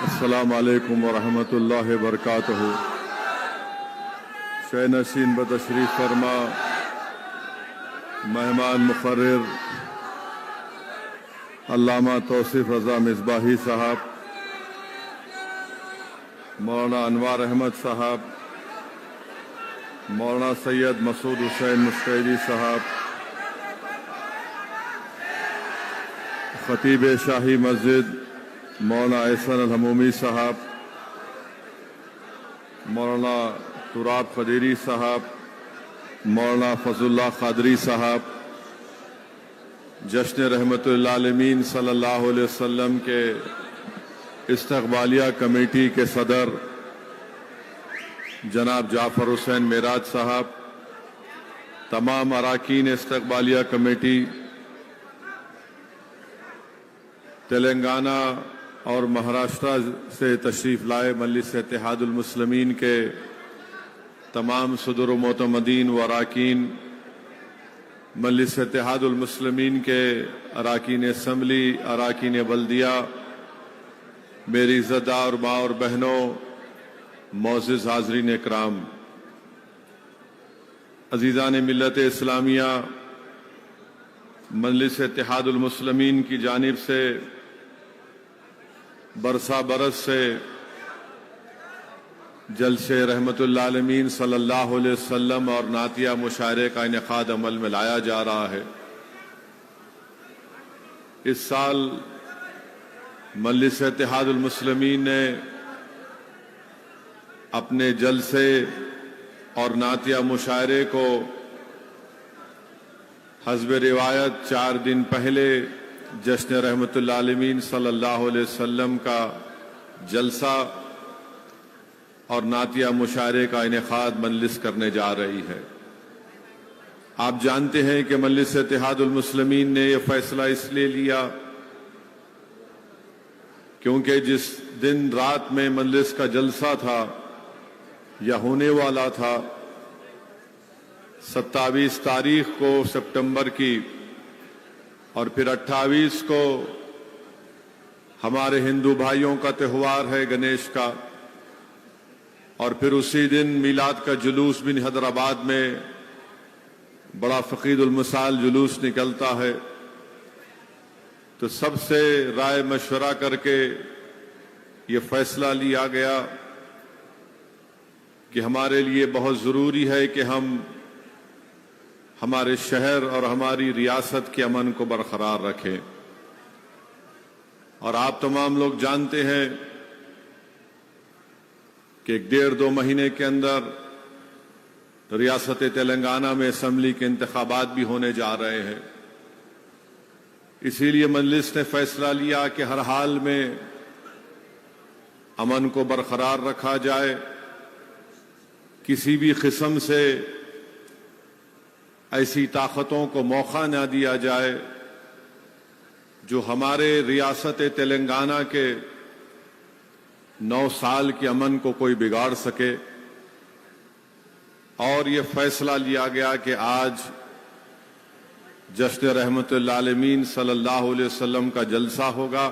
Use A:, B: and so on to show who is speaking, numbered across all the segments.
A: السلام علیکم ورحمۃ اللہ وبرکاتہ۔ شہ نشین بتشریف فرما مہمان مقرر علامہ توصیف رضا مصباحی صاحب، مولانا انوار احمد صاحب، مولانا سید مسعود حسین مستعیدی صاحب، خطیب شاہی مسجد مولانا احسن الحمومی صاحب، مولانا تراب قدیری صاحب، مولانا فضل اللہ قادری صاحب، جشن رحمت للعالمین صلی اللہ علیہ وسلم کے استقبالیہ کمیٹی کے صدر جناب جعفر حسین معراج صاحب، تمام اراکین استقبالیہ کمیٹی، تلنگانہ اور مہاراشٹر سے تشریف لائے مجلس اتحاد المسلمین کے تمام صدر و معتمدین و اراکین، مجلس اتحاد المسلمین کے اراکین اسمبلی، اراکین بلدیہ، میری عزتدار ماں اور بہنوں، معزز حاضرین اکرام، عزیزان ملت اسلامیہ، مجلس اتحاد المسلمین کی جانب سے برسا برس سے جلسے رحمت للعالمین صلی اللہ علیہ وسلم اور نعتیہ مشاعرے کا انعقاد عمل میں لایا جا رہا ہے۔ اس سال مجلس اتحاد المسلمین نے اپنے جلسے اور نعتیہ مشاعرے کو حسب روایت 4 دن پہلے جشن رحمت للعالمین صلی اللہ علیہ وسلم کا جلسہ اور نعتیہ مشاعرے کا انعقاد مجلس کرنے جا رہی ہے۔ آپ جانتے ہیں کہ مجلس اتحاد المسلمین نے یہ فیصلہ اس لیے لیا کیونکہ جس دن رات میں مجلس کا جلسہ تھا یا ہونے والا تھا، 27 تاریخ کو سپٹمبر کی اور پھر 28 کو ہمارے ہندو بھائیوں کا تہوار ہے گنیش کا، اور پھر اسی دن میلاد کا جلوس بھی حیدرآباد میں بڑا فقید المثال جلوس نکلتا ہے۔ تو سب سے رائے مشورہ کر کے یہ فیصلہ لیا گیا کہ ہمارے لیے بہت ضروری ہے کہ ہم ہمارے شہر اور ہماری ریاست کے امن کو برقرار رکھیں۔ اور آپ تمام لوگ جانتے ہیں کہ 1.5-2 مہینے کے اندر ریاست تلنگانہ میں اسمبلی کے انتخابات بھی ہونے جا رہے ہیں۔ اسی لیے مجلس نے فیصلہ لیا کہ ہر حال میں امن کو برقرار رکھا جائے، کسی بھی قسم سے ایسی طاقتوں کو موقع نہ دیا جائے جو ہمارے ریاست تلنگانہ کے 9 سال کے امن کو کوئی بگاڑ سکے۔ اور یہ فیصلہ لیا گیا کہ آج جشن رحمت للعالمین صلی اللہ علیہ وسلم کا جلسہ ہوگا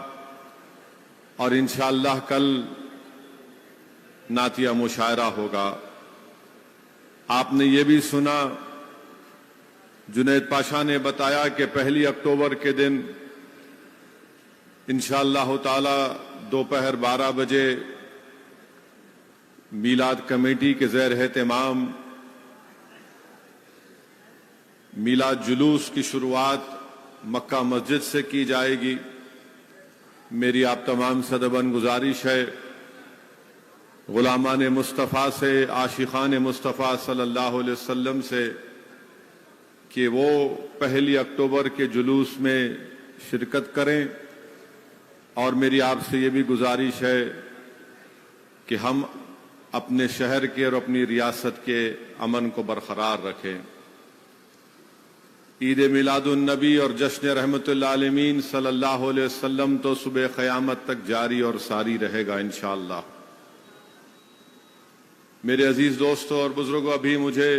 A: اور انشاءاللہ کل نعتیہ مشاعرہ ہوگا۔ آپ نے یہ بھی سنا، جنید پاشا نے بتایا کہ 1 اکتوبر کے دن انشاءاللہ تعالی دوپہر 12 بجے میلاد کمیٹی کے زیر اہتمام میلاد جلوس کی شروعات مکہ مسجد سے کی جائے گی۔ میری آپ تمام سے ادباً گزارش ہے، غلامان مصطفیٰ سے، عاشقان مصطفیٰ صلی اللہ علیہ وسلم سے، کہ وہ 1 اکتوبر کے جلوس میں شرکت کریں۔ اور میری آپ سے یہ بھی گزارش ہے کہ ہم اپنے شہر کے اور اپنی ریاست کے امن کو برقرار رکھیں۔ عید میلاد النبی اور جشن رحمت للعالمین صلی اللہ علیہ وسلم تو صبح قیامت تک جاری اور ساری رہے گا انشاءاللہ۔ میرے عزیز دوستوں اور بزرگوں، ابھی مجھے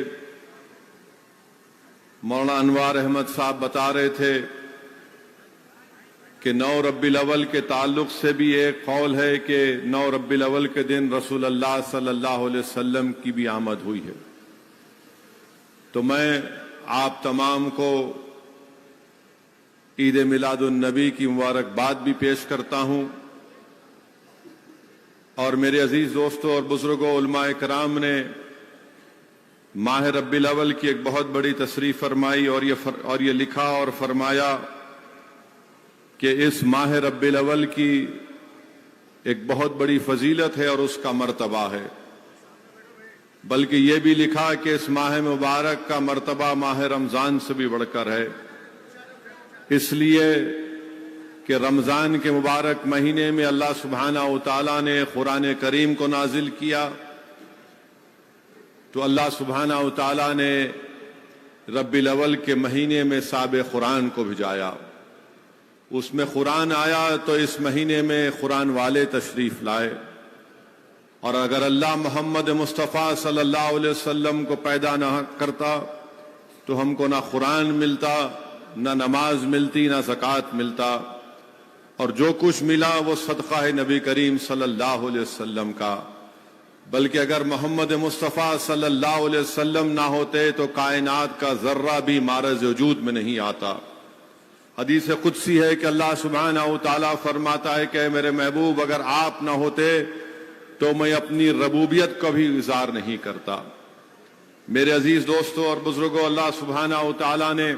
A: مولانا انوار احمد صاحب بتا رہے تھے کہ کہ 9 ربیع الاول کے تعلق سے بھی ایک قول ہے کہ 9 ربیع الاول کے دن رسول اللہ صلی اللہ علیہ وسلم کی بھی آمد ہوئی ہے۔ تو میں آپ تمام کو عید میلاد النبی کی مبارکباد بھی پیش کرتا ہوں، اور میرے عزیز دوستوں اور بزرگوں، علماء کرام نے ماہ ربیع الاول کی ایک بہت بڑی تصریح فرمائی اور یہ لکھا اور فرمایا کہ اس ماہ ربیع الاول کی ایک بہت بڑی فضیلت ہے اور اس کا مرتبہ ہے، بلکہ یہ بھی لکھا کہ اس ماہ مبارک کا مرتبہ ماہ رمضان سے بھی بڑھ کر ہے، اس لیے کہ رمضان کے مبارک مہینے میں اللہ سبحانہ و تعالیٰ نے قرآن کریم کو نازل کیا، تو اللہ سبحانہ و تعالیٰ نے ربیع الاول کے مہینے میں صاحب قرآن کو بھیجایا، اس میں قرآن آیا تو اس مہینے میں قرآن والے تشریف لائے، اور اگر اللہ محمد مصطفیٰ صلی اللہ علیہ وسلم کو پیدا نہ کرتا تو ہم کو نہ قرآن ملتا، نہ نماز ملتی، نہ زکوٰۃ ملتا، اور جو کچھ ملا وہ صدقہ ہے نبی کریم صلی اللہ علیہ وسلم کا۔ بلکہ اگر محمد مصطفیٰ صلی اللہ علیہ وسلم نہ ہوتے تو کائنات کا ذرہ بھی معرض وجود میں نہیں آتا۔ حدیث قدسی ہے کہ اللہ سبحانہ و تعالیٰ فرماتا ہے کہ میرے محبوب اگر آپ نہ ہوتے تو میں اپنی ربوبیت کا بھی اظہار نہیں کرتا۔ میرے عزیز دوستوں اور بزرگوں، اللہ سبحانہ و تعالیٰ نے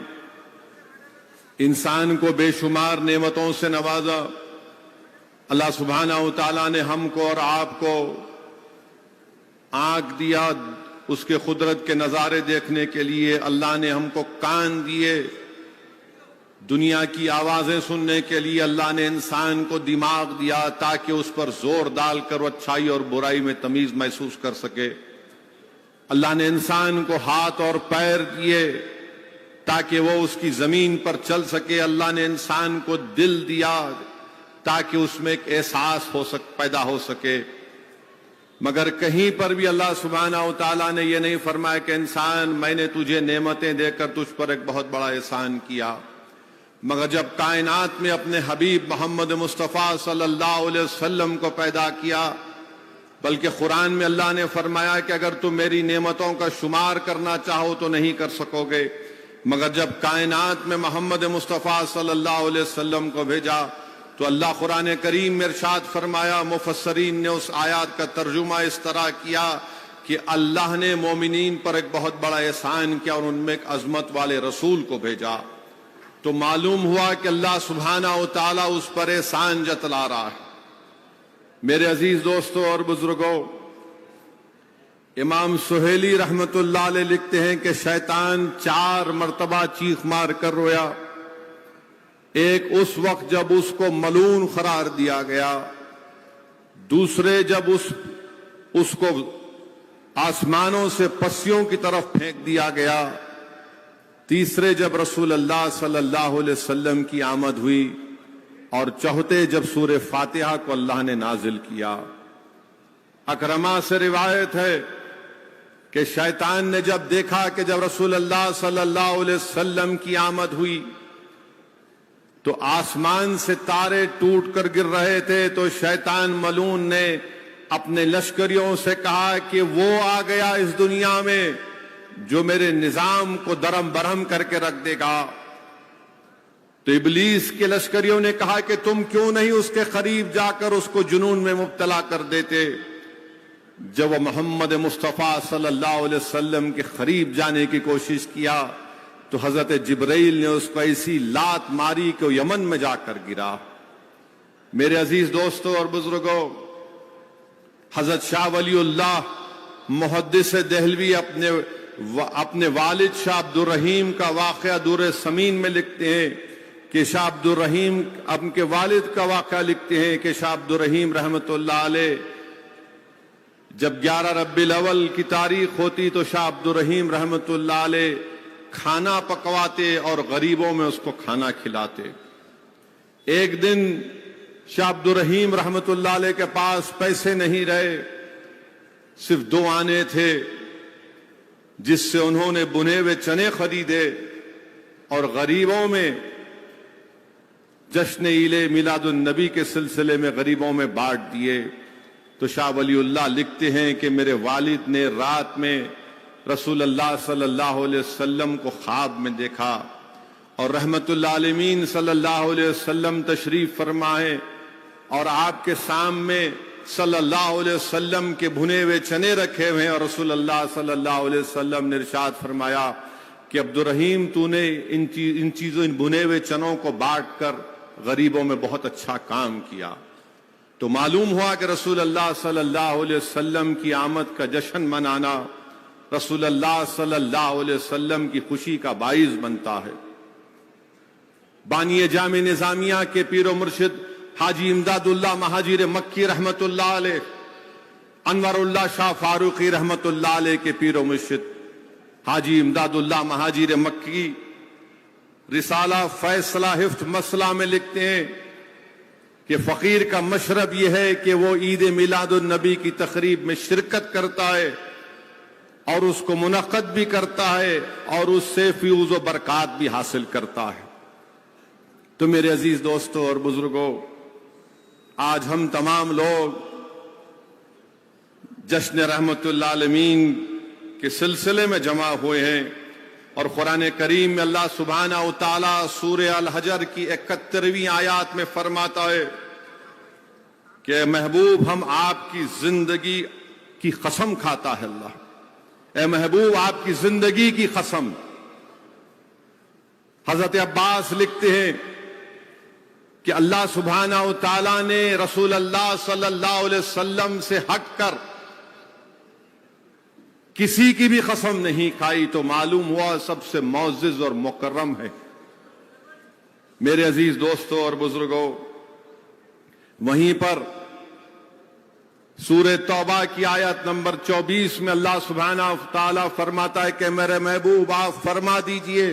A: انسان کو بے شمار نعمتوں سے نوازا۔ اللہ سبحانہ و تعالیٰ نے ہم کو اور آپ کو آنکھ دیا اس کے قدرت کے نظارے دیکھنے کے لیے، اللہ نے ہم کو کان دیے دنیا کی آوازیں سننے کے لیے، اللہ نے انسان کو دماغ دیا تاکہ اس پر زور ڈال کر وہ اچھائی اور برائی میں تمیز محسوس کر سکے، اللہ نے انسان کو ہاتھ اور پیر دیے تاکہ وہ اس کی زمین پر چل سکے، اللہ نے انسان کو دل دیا تاکہ اس میں ایک احساس پیدا ہو سکے، مگر کہیں پر بھی اللہ سبحانہ و تعالیٰ نے یہ نہیں فرمایا کہ انسان میں نے تجھے نعمتیں دے کر تجھ پر ایک بہت بڑا احسان کیا۔ مگر جب کائنات میں اپنے حبیب محمد مصطفیٰ صلی اللہ علیہ وسلم کو پیدا کیا، بلکہ قرآن میں اللہ نے فرمایا کہ اگر تم میری نعمتوں کا شمار کرنا چاہو تو نہیں کر سکو گے، مگر جب کائنات میں محمد مصطفیٰ صلی اللہ علیہ وسلم کو بھیجا تو اللہ قرآن کریم میں ارشاد فرمایا، مفسرین نے اس آیات کا ترجمہ اس طرح کیا کہ اللہ نے مومنین پر ایک بہت بڑا احسان کیا اور ان میں ایک عظمت والے رسول کو بھیجا، تو معلوم ہوا کہ اللہ سبحانہ و تعالیٰ اس پر احسان جتلا رہا ہے۔ میرے عزیز دوستوں اور بزرگوں، امام سہیلی رحمت اللہ علیہ لکھتے ہیں کہ شیطان 4 مرتبہ چیخ مار کر رویا، ایک اس وقت جب اس کو ملعون قرار دیا گیا، دوسرے جب اس کو آسمانوں سے پسیوں کی طرف پھینک دیا گیا، تیسرے جب رسول اللہ صلی اللہ علیہ وسلم کی آمد ہوئی، اور چوتھے جب سورہ فاتحہ کو اللہ نے نازل کیا۔ اکرمہ سے روایت ہے کہ شیطان نے جب دیکھا کہ جب رسول اللہ صلی اللہ علیہ وسلم کی آمد ہوئی تو آسمان سے تارے ٹوٹ کر گر رہے تھے، تو شیطان ملعون نے اپنے لشکریوں سے کہا کہ وہ آ گیا اس دنیا میں جو میرے نظام کو درم برہم کر کے رکھ دے گا۔ تو ابلیس کے لشکریوں نے کہا کہ تم کیوں نہیں اس کے قریب جا کر اس کو جنون میں مبتلا کر دیتے۔ جب وہ محمد مصطفیٰ صلی اللہ علیہ وسلم کے قریب جانے کی کوشش کیا تو حضرت جبرائیل نے اس کو ایسی لات ماری کہ وہ یمن میں جا کر گرا۔ میرے عزیز دوستوں اور بزرگوں، حضرت شاہ ولی اللہ محدث دہلوی اپنے والد شاہ عبد الرحیم کا واقعہ دور سمین میں لکھتے ہیں کہ شاہ عبد الرحیم ان کے والد کا واقعہ لکھتے ہیں کہ شاہ عبد الرحیم رحمت اللہ علیہ جب 11 ربیع الاول کی تاریخ ہوتی تو شاہ عبد الرحیم رحمت اللہ علیہ کھانا پکواتے اور غریبوں میں اس کو کھانا کھلاتے۔ ایک دن شاہ عبد الرحیم رحمت اللہ علیہ کے پاس پیسے نہیں رہے، صرف 2 آنے تھے جس سے انہوں نے بنے ہوئے چنے خریدے اور غریبوں میں جشن عید میلاد النبی کے سلسلے میں غریبوں میں بانٹ دیے، تو شاہ ولی اللہ لکھتے ہیں کہ میرے والد نے رات میں رسول اللہ صلی اللہ علیہ وسلم کو خواب میں دیکھا، اور رحمت اللہ عالمین صلی اللہ علیہ وسلم تشریف فرمائے اور آپ کے سامنے صلی اللہ علیہ وسلم کے بھنے ہوئے چنے رکھے ہوئے ہیں، اور رسول اللہ صلی اللہ علیہ وسلم نے ارشاد فرمایا کہ عبد الرحیم تو نے ان بھنے ہوئے چنوں کو بانٹ کر غریبوں میں بہت اچھا کام کیا۔ تو معلوم ہوا کہ رسول اللہ صلی اللہ علیہ وسلم کی آمد کا جشن منانا رسول اللہ صلی اللہ علیہ وسلم کی خوشی کا باعث بنتا ہے۔ بانی جامع نظامیہ کے پیر و مرشد حاجی امداد اللہ مہاجر مکی رحمت اللہ علیہ، انور اللہ شاہ فاروقی رحمت اللہ علیہ کے پیر و مرشد حاجی امداد اللہ مہاجر مکی رسالہ فیصلہ حفظ مسئلہ میں لکھتے ہیں کہ فقیر کا مشرب یہ ہے کہ وہ عید میلاد النبی کی تقریب میں شرکت کرتا ہے اور اس کو منعقد بھی کرتا ہے اور اس سے فیوز و برکات بھی حاصل کرتا ہے۔ تو میرے عزیز دوستوں اور بزرگوں، آج ہم تمام لوگ جشن رحمت اللہ عالمین کے سلسلے میں جمع ہوئے ہیں، اور قرآن کریم میں اللہ سبحانہ و تعالی سورہ الحجر کی 71ویں آیات میں فرماتا ہے کہ اے محبوب ہم آپ کی زندگی کی قسم کھاتا ہے اللہ، اے محبوب آپ کی زندگی کی قسم۔ حضرت عباس لکھتے ہیں کہ اللہ سبحانہ و تعالی نے رسول اللہ صلی اللہ علیہ وسلم سے ہٹ کر کسی کی بھی قسم نہیں کھائی، تو معلوم ہوا سب سے معزز اور مکرم ہے۔ میرے عزیز دوستوں اور بزرگوں، وہیں پر سورہ توبہ کی آیت نمبر 24 میں اللہ سبحانہ و تعالی فرماتا ہے کہ میرے محبوب آپ فرما دیجئے،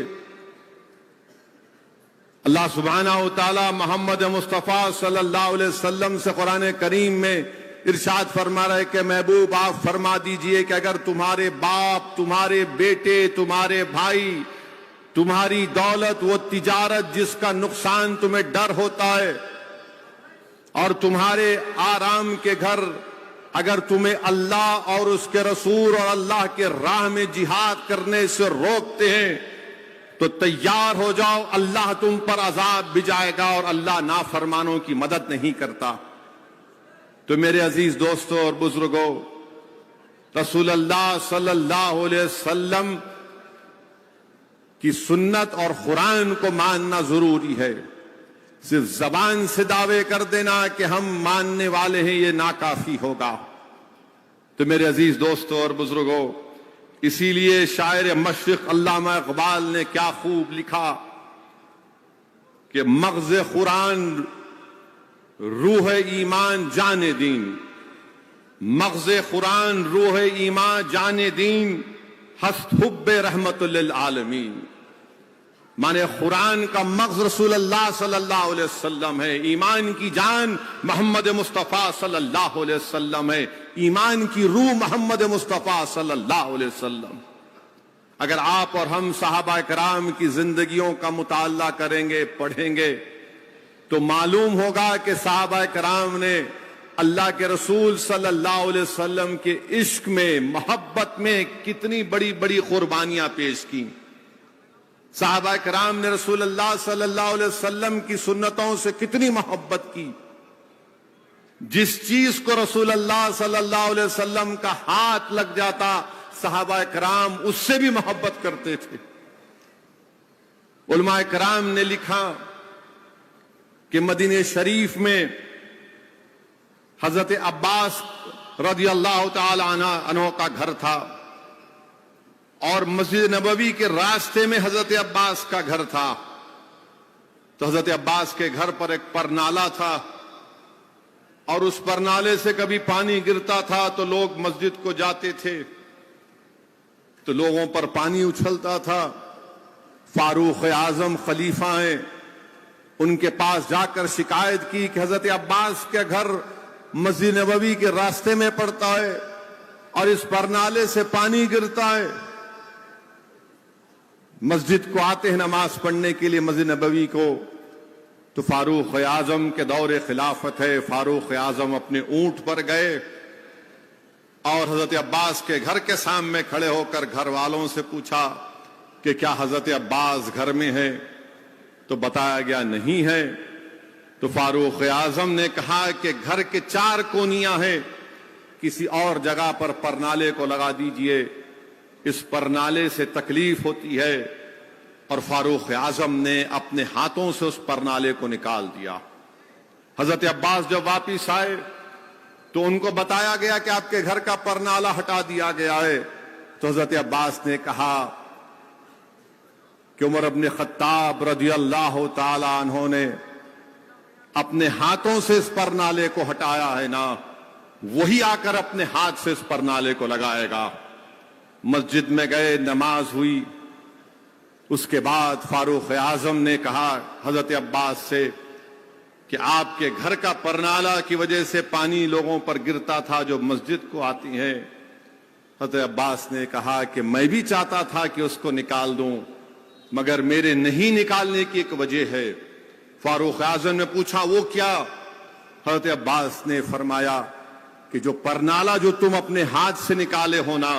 A: اللہ سبحانہ و تعالی محمد مصطفیٰ صلی اللہ علیہ وسلم سے قرآن کریم میں ارشاد فرما رہا ہے کہ محبوب آپ فرما دیجئے کہ اگر تمہارے باپ، تمہارے بیٹے، تمہارے بھائی، تمہاری دولت، وہ تجارت جس کا نقصان تمہیں ڈر ہوتا ہے، اور تمہارے آرام کے گھر اگر تمہیں اللہ اور اس کے رسول اور اللہ کے راہ میں جہاد کرنے سے روکتے ہیں تو تیار ہو جاؤ، اللہ تم پر عذاب بھی جائے گا اور اللہ نافرمانوں کی مدد نہیں کرتا۔ تو میرے عزیز دوستوں اور بزرگوں، رسول اللہ صلی اللہ علیہ وسلم کی سنت اور قرآن کو ماننا ضروری ہے۔ صرف زبان سے دعوے کر دینا کہ ہم ماننے والے ہیں یہ ناکافی ہوگا۔ تو میرے عزیز دوستوں اور بزرگوں، اسی لیے شاعر مشرق علامہ اقبال نے کیا خوب لکھا کہ مغز قرآن روح ایمان جان دین، مغز قرآن روح ایمان جان دین، ہست حب رحمت للعالمین۔ مانے قرآن کا مغز رسول اللہ صلی اللہ علیہ وسلم ہے، ایمان کی جان محمد مصطفیٰ صلی اللہ علیہ وسلم ہے، ایمان کی روح محمد مصطفیٰ صلی اللہ علیہ وسلم۔ اگر آپ اور ہم صحابہ کرام کی زندگیوں کا مطالعہ کریں گے، پڑھیں گے، تو معلوم ہوگا کہ صحابہ کرام نے اللہ کے رسول صلی اللہ علیہ وسلم کے عشق میں، محبت میں کتنی بڑی بڑی قربانیاں پیش کی۔ صحابہ کرام نے رسول اللہ صلی اللہ علیہ وسلم کی سنتوں سے کتنی محبت کی۔ جس چیز کو رسول اللہ صلی اللہ علیہ وسلم کا ہاتھ لگ جاتا، صحابہ کرام اس سے بھی محبت کرتے تھے۔ علماء کرام نے لکھا کہ مدینہ شریف میں حضرت عباس رضی اللہ تعالی عنہ کا گھر تھا، اور مسجد نبوی کے راستے میں حضرت عباس کا گھر تھا۔ تو حضرت عباس کے گھر پر ایک پرنالہ تھا، اور اس پرنالے سے کبھی پانی گرتا تھا تو لوگ مسجد کو جاتے تھے تو لوگوں پر پانی اچھلتا تھا۔ فاروق اعظم خلیفہ ہیں، ان کے پاس جا کر شکایت کی کہ حضرت عباس کے گھر مسجد نبوی کے راستے میں پڑتا ہے اور اس پرنالے سے پانی گرتا ہے۔ مسجد کو آتے ہیں نماز پڑھنے کے لیے، مسجد نبوی کو، تو فاروق اعظم کے دور خلافت ہے، فاروق اعظم اپنے اونٹ پر گئے اور حضرت عباس کے گھر کے سامنے کھڑے ہو کر گھر والوں سے پوچھا کہ کیا حضرت عباس گھر میں ہے؟ تو بتایا گیا نہیں ہے۔ تو فاروق اعظم نے کہا کہ گھر کے 4 کونیاں ہیں، کسی اور جگہ پر پرنالے کو لگا دیجئے، اس پرنالے سے تکلیف ہوتی ہے۔ اور فاروق اعظم نے اپنے ہاتھوں سے اس پرنالے کو نکال دیا۔ حضرت عباس جب واپس آئے تو ان کو بتایا گیا کہ آپ کے گھر کا پرنالہ ہٹا دیا گیا ہے۔ تو حضرت عباس نے کہا کہ عمر بن خطاب رضی اللہ تعالی عنہ نے اپنے ہاتھوں سے اس پرنالے کو ہٹایا ہے نا، وہی آ کر اپنے ہاتھ سے اس پرنالے کو لگائے گا۔ مسجد میں گئے، نماز ہوئی۔ اس کے بعد فاروق اعظم نے کہا حضرت عباس سے کہ آپ کے گھر کا پرنالہ کی وجہ سے پانی لوگوں پر گرتا تھا جو مسجد کو آتی ہیں۔ حضرت عباس نے کہا کہ میں بھی چاہتا تھا کہ اس کو نکال دوں، مگر میرے نہیں نکالنے کی ایک وجہ ہے۔ فاروق اعظم نے پوچھا وہ کیا؟ حضرت عباس نے فرمایا کہ جو پرنالہ جو تم اپنے ہاتھ سے نکالے ہو نا،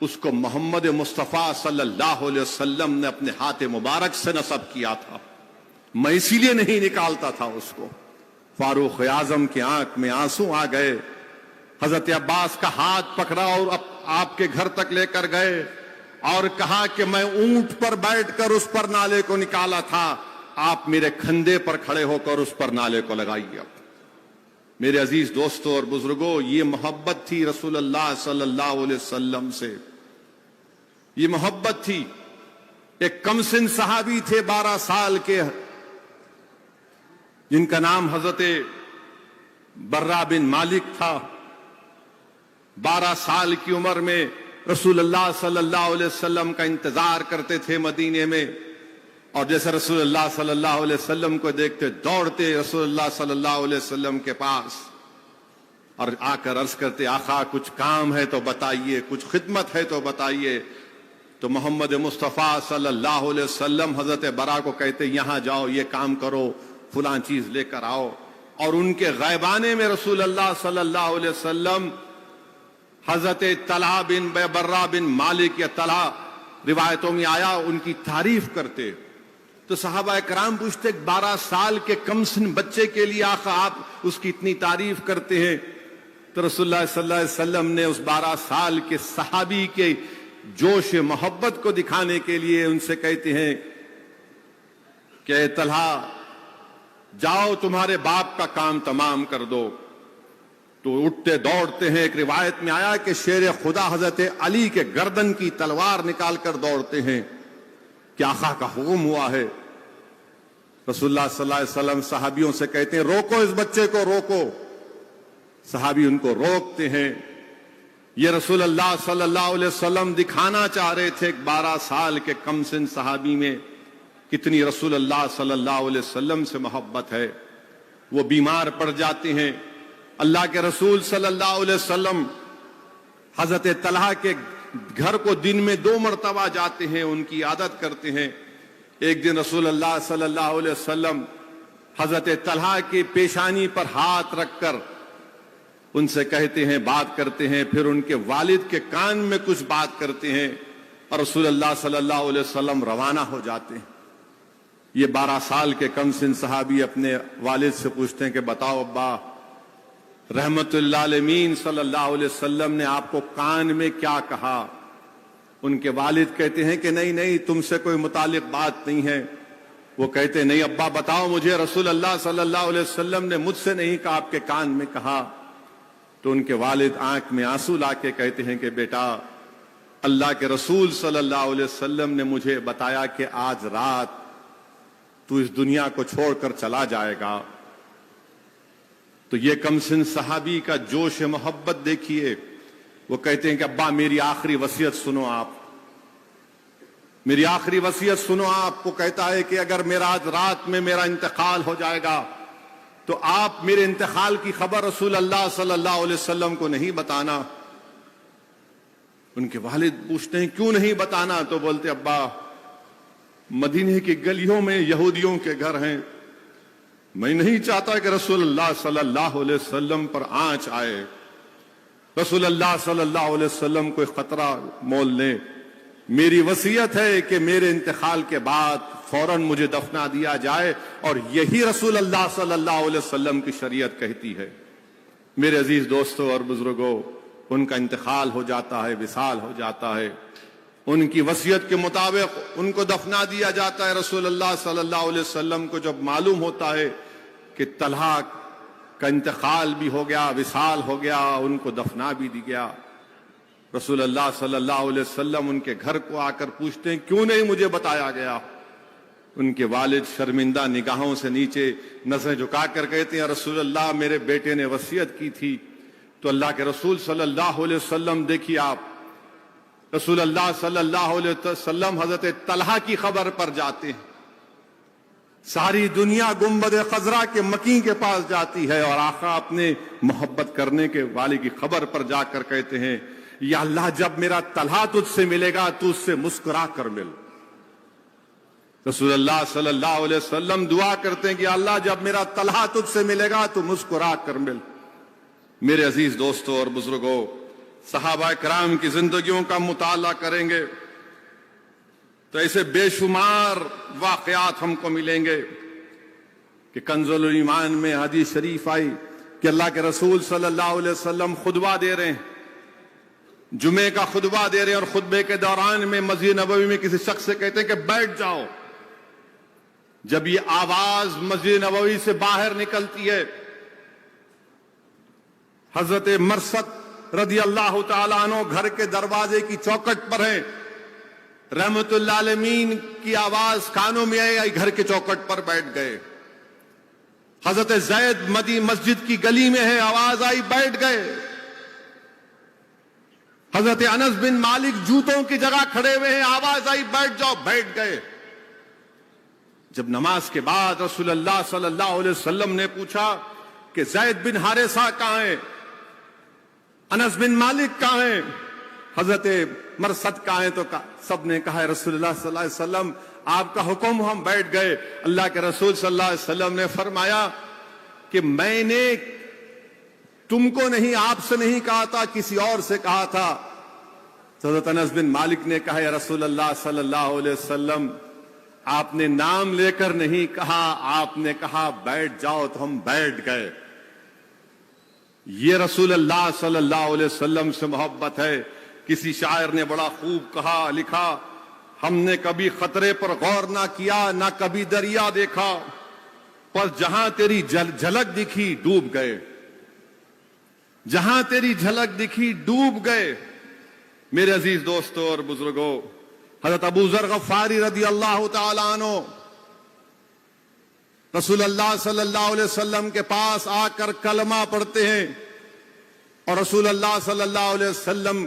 A: اس کو محمد مصطفیٰ صلی اللہ علیہ وسلم نے اپنے ہاتھ مبارک سے نصب کیا تھا، میں اسی لیے نہیں نکالتا تھا اس کو۔ فاروق اعظم کی آنکھ میں آنسو آ گئے۔ حضرت عباس کا ہاتھ پکڑا اور آپ کے گھر تک لے کر گئے اور کہا کہ میں اونٹ پر بیٹھ کر اس پرنالے کو نکالا تھا، آپ میرے کھندے پر کھڑے ہو کر اس پرنالے کو لگائیے۔ میرے عزیز دوستوں اور بزرگوں، یہ محبت تھی رسول اللہ صلی اللہ علیہ وسلم سے، یہ محبت تھی۔ ایک کم سن صحابی تھے 12 سال کے، جن کا نام حضرت برا بن مالک تھا۔ 12 سال کی عمر میں رسول اللہ صلی اللہ علیہ وسلم کا انتظار کرتے تھے مدینے میں، اور جیسے رسول اللہ صلی اللہ علیہ وسلم کو دیکھتے دوڑتے رسول اللہ صلی اللہ علیہ وسلم کے پاس اور آ کر عرض کرتے آقا کچھ کام ہے تو بتائیے، کچھ خدمت ہے تو بتائیے۔ تو محمد مصطفیٰ صلی اللہ علیہ وسلم حضرت برا کو کہتے یہاں جاؤ، یہ کام کرو، فلاں چیز لے کر آؤ۔ اور ان کے غیبانے میں رسول اللہ صلی اللہ علیہ وسلم حضرت طلحہ بن برا بن مالک یا طلحہ روایتوں میں آیا ان کی تعریف کرتے۔ تو صحابہ کرام پوچھتے 12 سال کے کم سن بچے کے لیے آقا آپ اس کی اتنی تعریف کرتے ہیں؟ تو رسول اللہ صلی اللہ علیہ وسلم نے اس 12 سال کے صحابی کے جوش محبت کو دکھانے کے لیے ان سے کہتے ہیں کہ اے طلحہ جاؤ تمہارے باپ کا کام تمام کر دو۔ تو اٹھتے دوڑتے ہیں۔ ایک روایت میں آیا کہ شیر خدا حضرت علی کے گردن کی تلوار نکال کر دوڑتے ہیں کہ آقا کا حکم ہوا ہے۔ رسول اللہ صلی اللہ علیہ وسلم صحابیوں سے کہتے ہیں روکو اس بچے کو، روکو۔ صحابی ان کو روکتے ہیں۔ یہ رسول اللہ صلی اللہ علیہ وسلم دکھانا چاہ رہے تھے 12 سال کے کم سن صحابی میں کتنی رسول اللہ صلی اللہ علیہ وسلم سے محبت ہے۔ وہ بیمار پڑ جاتے ہیں۔ اللہ کے رسول صلی اللہ علیہ وسلم حضرت طلحہ کے گھر کو دن میں 2 مرتبہ جاتے ہیں، ان کی عادت کرتے ہیں۔ ایک دن رسول اللہ صلی اللہ علیہ وسلم حضرت طلحہ کی پیشانی پر ہاتھ رکھ کر ان سے کہتے ہیں، بات کرتے ہیں، پھر ان کے والد کے کان میں کچھ بات کرتے ہیں اور رسول اللہ صلی اللہ علیہ وسلم روانہ ہو جاتے ہیں۔ یہ 12 سال کے کم سن صحابی اپنے والد سے پوچھتے ہیں کہ بتاؤ ابا، رحمت اللہ علیہ صلی اللہ علیہ وسلم نے آپ کو کان میں کیا کہا؟ ان کے والد کہتے ہیں کہ نہیں تم سے کوئی متعلق بات نہیں ہے۔ وہ کہتے نہیں ابا بتاؤ مجھے، رسول اللہ صلی اللہ علیہ وسلم نے مجھ سے نہیں کہا، آپ کے کان میں کہا۔ تو ان کے والد آنکھ میں آنسو لا کے کہتے ہیں کہ بیٹا اللہ کے رسول صلی اللہ علیہ وسلم نے مجھے بتایا کہ آج رات تو اس دنیا کو چھوڑ کر چلا جائے گا۔ تو یہ کم سن صحابی کا جوش محبت دیکھیے۔ وہ کہتے ہیں کہ ابا میری آخری وصیت سنو، آپ میری آخری وصیت سنو۔ آپ کو کہتا ہے کہ اگر میرا آج رات میں میرا انتقال ہو جائے گا تو آپ میرے انتقال کی خبر رسول اللہ صلی اللہ علیہ وسلم کو نہیں بتانا۔ ان کے والد پوچھتے ہیں کیوں نہیں بتانا؟ تو بولتے ابا مدینے کی گلیوں میں یہودیوں کے گھر ہیں، میں نہیں چاہتا کہ رسول اللہ صلی اللہ علیہ وسلم پر آنچ آئے، رسول اللہ صلی اللہ علیہ وسلم کوئی خطرہ مول لے۔ میری وصیت ہے کہ میرے انتقال کے بعد فوراً مجھے دفنا دیا جائے، اور یہی رسول اللہ صلی اللہ علیہ وسلم کی شریعت کہتی ہے۔ میرے عزیز دوستوں اور بزرگوں، ان کا انتقال ہو جاتا ہے، وصال ہو جاتا ہے، ان کی وصیت کے مطابق ان کو دفنا دیا جاتا ہے۔ رسول اللہ صلی اللہ علیہ وسلم کو جب معلوم ہوتا ہے کہ طلحہ کا انتقال بھی ہو گیا، وصال ہو گیا، ان کو دفنا بھی دی گیا، رسول اللہ صلی اللہ علیہ وسلم ان کے گھر کو آ کر پوچھتے ہیں کیوں نہیں مجھے بتایا گیا؟ ان کے والد شرمندہ نگاہوں سے نیچے نظریں جھکا کر کہتے ہیں رسول اللہ میرے بیٹے نے وصیت کی تھی۔ تو اللہ کے رسول صلی اللہ علیہ وسلم، دیکھیے آپ، رسول اللہ صلی اللہ علیہ وسلم حضرت طلحہ کی خبر پر جاتے ہیں، ساری دنیا گنبد خضرا کے مکین کے پاس جاتی ہے، اور آقا اپنے محبت کرنے کے والے کی خبر پر جا کر کہتے ہیں یا اللہ جب میرا طلحہ تجھ سے ملے گا تو اس سے مسکرا کر مل۔ رسول اللہ صلی اللہ علیہ وسلم دعا کرتے ہیں کہ اللہ جب میرا طلحہ تجھ سے ملے گا تو مسکرا کر مل۔ میرے عزیز دوستوں اور بزرگوں، صحابہ کرام کی زندگیوں کا مطالعہ کریں گے تو ایسے بے شمار واقعات ہم کو ملیں گے کہ کنز الایمان میں حدیث شریف آئی کہ اللہ کے رسول صلی اللہ علیہ وسلم خطبہ دے رہے ہیں، جمعے کا خطبہ دے رہے ہیں، اور خطبے کے دوران میں مسجد نبوی میں کسی شخص سے کہتے ہیں کہ بیٹھ جاؤ۔ جب یہ آواز مسجد نبوی سے باہر نکلتی ہے، حضرت مرثد رضی اللہ تعالیٰ عنہ گھر کے دروازے کی چوکٹ پر ہیں، رحمت اللہ علیہ کی آواز کانوں میں آئی، گھر کے چوکٹ پر بیٹھ گئے۔ حضرت زید مسجد کی گلی میں ہے، آواز آئی، بیٹھ گئے۔ حضرت انس بن مالک جوتوں کی جگہ کھڑے ہوئے ہیں، آواز آئی، بیٹھ جاؤ، بیٹھ گئے۔ جب نماز کے بعد رسول اللہ صلی اللہ علیہ وسلم نے پوچھا کہ زید بن حارثہ کہاں ہیں، انس بن مالک کہاں ہیں، حضرت مرثد کہاں ہیں، تو سب نے کہا ہے رسول اللہ صلی اللہ علیہ وسلم آپ کا حکم، ہم بیٹھ گئے۔ اللہ کے رسول صلی اللہ علیہ وسلم نے فرمایا کہ میں نے تم کو نہیں، آپ سے نہیں کہا تھا، کسی اور سے کہا تھا۔ حضرت انس بن مالک نے کہا یا رسول اللہ صلی اللہ علیہ وسلم آپ نے نام لے کر نہیں کہا، آپ نے کہا بیٹھ جاؤ، تو ہم بیٹھ گئے۔ یہ رسول اللہ صلی اللہ علیہ وسلم سے محبت ہے۔ کسی شاعر نے بڑا خوب کہا، لکھا، ہم نے کبھی خطرے پر غور نہ کیا، نہ کبھی دریا دیکھا، پر جہاں تیری جھلک دکھی ڈوب گئے، جہاں تیری جھلک دکھی ڈوب گئے۔ میرے عزیز دوستوں اور بزرگوں، حضرت ابو ذر غفاری رضی اللہ تعالیٰ عنہ رسول اللہ صلی اللہ علیہ وسلم کے پاس آ کر کلمہ پڑھتے ہیں، اور رسول اللہ صلی اللہ علیہ وسلم